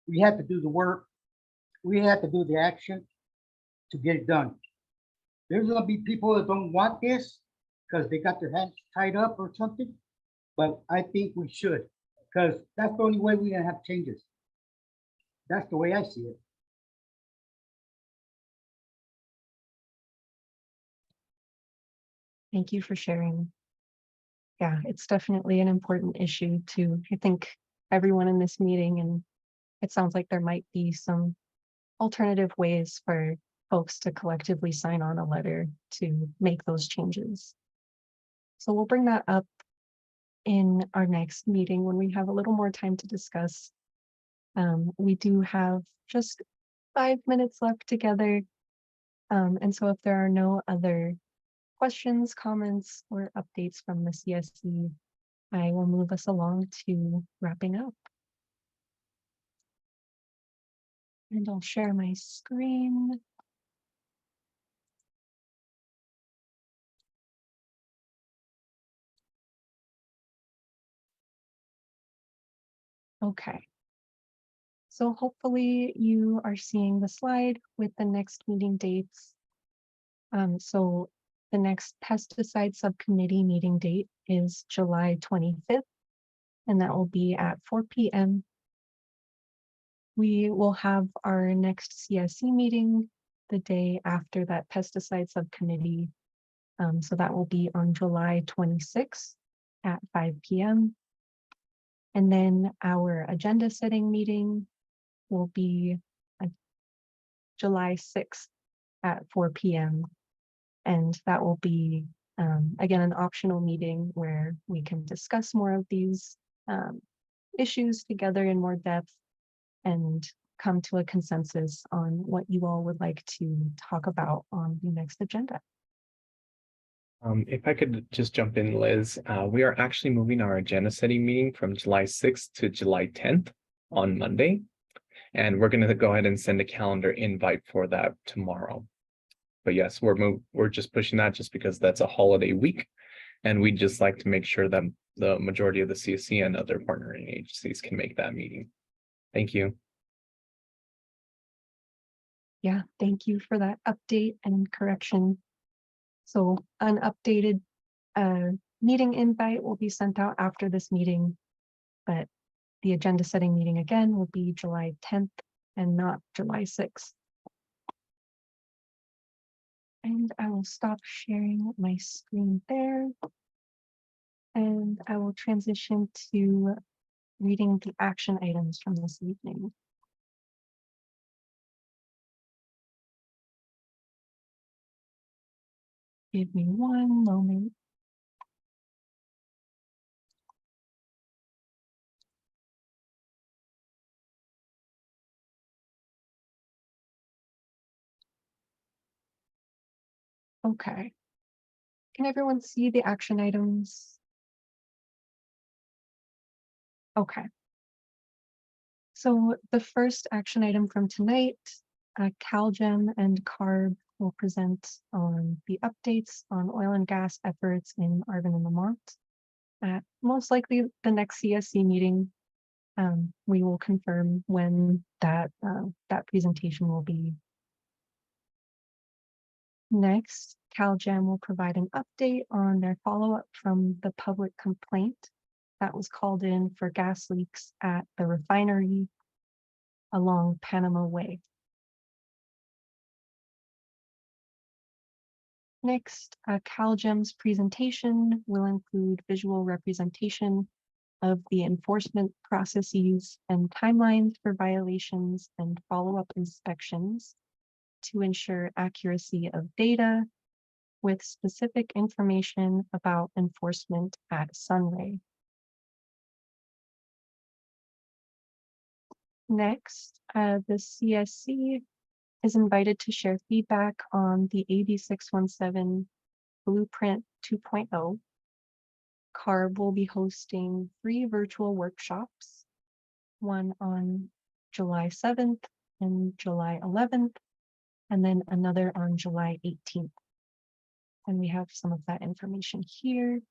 we have to do the work. We have to do the action to get it done. There's gonna be people that don't want this because they got their hands tied up or something. But I think we should, because that's the only way we're gonna have changes. That's the way I see it. Thank you for sharing. Yeah, it's definitely an important issue to, I think, everyone in this meeting, and it sounds like there might be some alternative ways for folks to collectively sign on a letter to make those changes. So we'll bring that up in our next meeting when we have a little more time to discuss. We do have just 5 minutes left together. And so if there are no other questions, comments, or updates from the CSC, I will move us along to wrapping up. And I'll share my screen. Okay. So hopefully you are seeing the slide with the next meeting dates. So the next pesticide subcommittee meeting date is July 25th, and that will be at 4 p.m. We will have our next CSC meeting the day after that pesticide subcommittee. So that will be on July 26th at 5 p.m. And then our agenda setting meeting will be July 6th at 4 p.m. And that will be, again, an optional meeting where we can discuss more of these issues together in more depth and come to a consensus on what you all would like to talk about on the next agenda. If I could just jump in, Liz, we are actually moving our agenda setting meeting from July 6th to July 10th on Monday. And we're going to go ahead and send a calendar invite for that tomorrow. But yes, we're just pushing that just because that's a holiday week. And we'd just like to make sure that the majority of the CSC and other partnering agencies can make that meeting. Thank you. Yeah, thank you for that update and correction. So an updated meeting invite will be sent out after this meeting, but the agenda setting meeting again will be July 10th and not July 6th. And I will stop sharing my screen there. And I will transition to reading the action items from this evening. Give me one moment. Okay. Can everyone see the action items? Okay. So the first action item from tonight, CalGEM and CARB will present on the updates on oil and gas efforts in Arvin and Lamont. At most likely the next CSC meeting, we will confirm when that presentation will be. Next, CalGEM will provide an update on their follow-up from the public complaint that was called in for gas leaks at the refinery along Panama Way. Next, CalGEM's presentation will include visual representation of the enforcement processes and timelines for violations and follow-up inspections to ensure accuracy of data with specific information about enforcement at Sunray. Next, the CSC is invited to share feedback on the AB 617 Blueprint 2.0. CARB will be hosting 3 virtual workshops, one on July 7th and July 11th, and then another on July 18th. And we have some of that information here.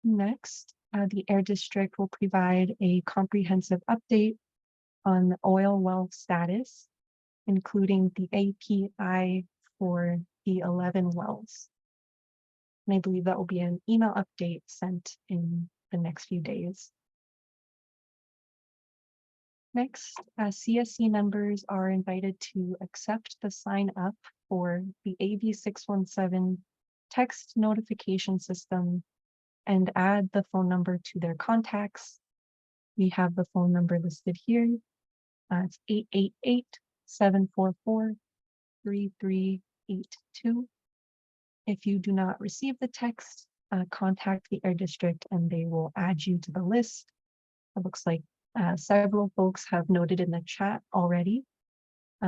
Next, the Air District will provide a comprehensive update on the oil well status, including the API for the 11 wells. And I believe that will be an email update sent in the next few days. Next, CSC members are invited to accept the sign up for the AB 617 text notification system and add the phone number to their contacts. We have the phone number listed here. It's 888-744-3382. If you do not receive the text, contact the Air District and they will add you to the list. It looks like several folks have noted in the chat already.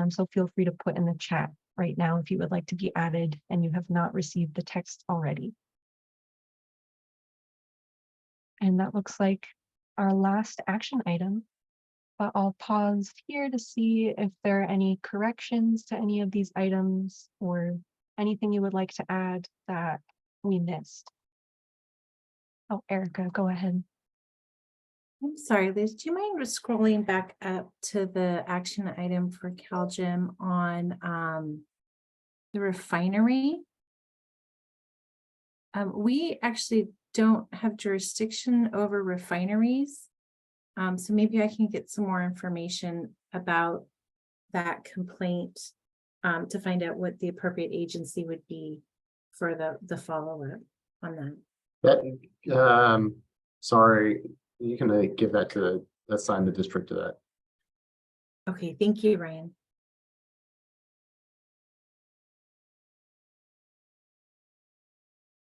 So feel free to put in the chat right now if you would like to be added and you have not received the text already. And that looks like our last action item, but I'll pause here to see if there are any corrections to any of these items or anything you would like to add that we missed. Oh, Erica, go ahead. I'm sorry, Liz, do you mind just scrolling back up to the action item for CalGEM on the refinery? We actually don't have jurisdiction over refineries. So maybe I can get some more information about that complaint to find out what the appropriate agency would be for the follow-up on that. Sorry, you can give that to assign the district to that. Okay, thank you, Ryan.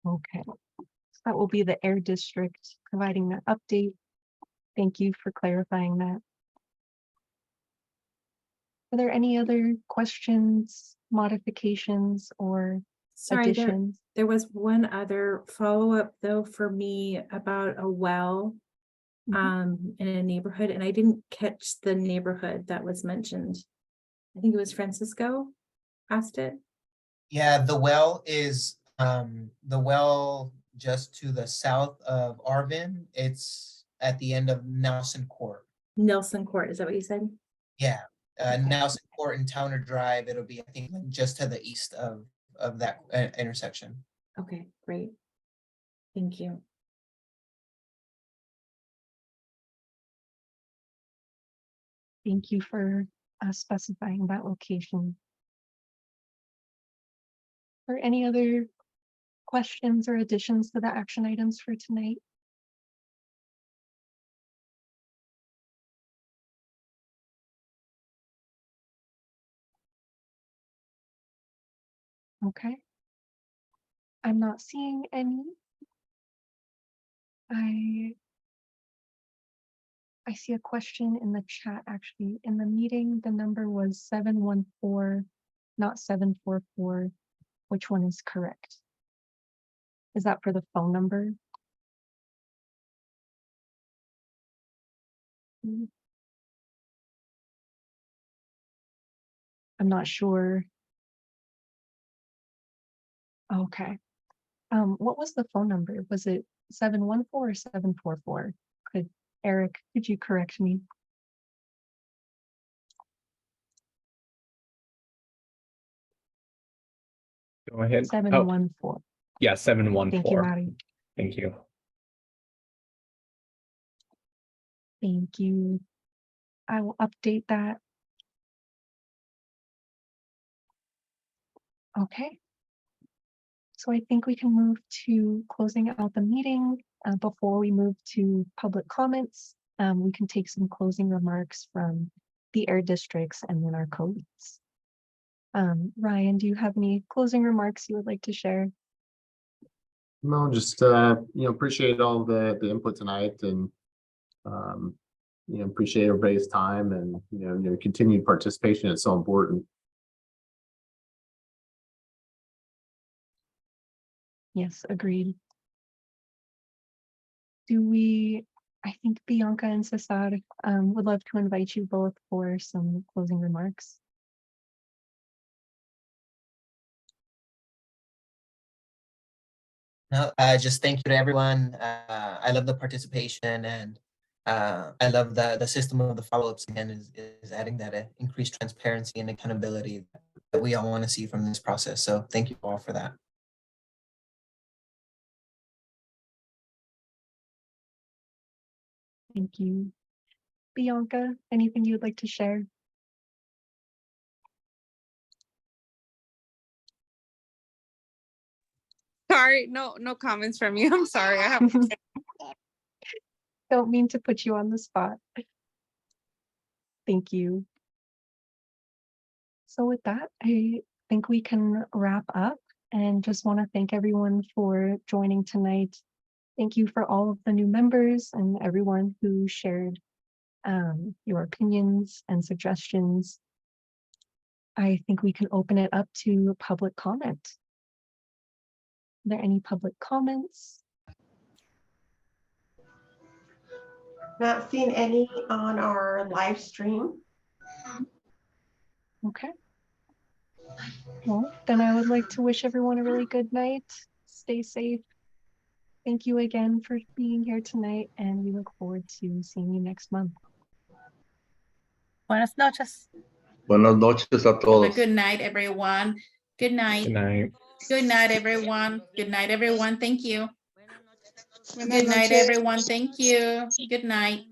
Okay, so that will be the Air District providing that update. Thank you for clarifying that. Are there any other questions, modifications, or Sorry, additions? there was one other follow-up though for me about a well in a neighborhood, and I didn't catch the neighborhood that was mentioned. I think it was Francisco asked it. Yeah, the well is the well just to the south of Arvin. It's at the end of Nelson Court. Nelson Court, is that what you said? Yeah, Nelson Court and Towner Drive. It'll be, I think, like just to the east of that intersection. Okay, great. Thank you. Thank you for specifying that location. Are any other questions or additions to the action items for tonight? Okay. I'm not seeing any. I see a question in the chat actually. In the meeting, the number was 714, not 744. Which one is correct? Is that for the phone number? I'm not sure. Okay. What was the phone number? Was it 714 or 744? Eric, could you correct me? Go ahead. 714. Yeah, 714. Thank you, Maddie. Thank you. Thank you. I will update that. Okay. So I think we can move to closing out the meeting. Before we move to public comments, we can take some closing remarks from the air districts and then our co-leads. Ryan, do you have any closing remarks you would like to share? No, just appreciate all the input tonight, and appreciate everybody's time, and your continued participation is so important. Yes, agreed. I think Bianca and Cesar would love to invite you both for some closing remarks. No, just thank you to everyone. I love the participation, and I love the system of the follow-ups again is adding that increased transparency and accountability that we all want to see from this process. So thank you all for that. Thank you. Bianca, anything you'd like to share? Sorry, no comments from you. I'm sorry. I have Don't mean to put you on the spot. Thank you. So with that, I think we can wrap up, and just want to thank everyone for joining tonight. Thank you for all of the new members and everyone who shared your opinions and suggestions. I think we can open it up to public comment. Are there any public comments? Not seen any on our live stream. Okay. Well, then I would like to wish everyone a really good night. Stay safe. Thank you again for being here tonight, and we look forward to seeing you next month. Buenas noches. Buenas noches a Have a todos. good night, everyone. Good night. Good night. Good night, everyone. Good night, everyone. Thank you. Buenas Good night, noches. everyone. Thank you. Good night.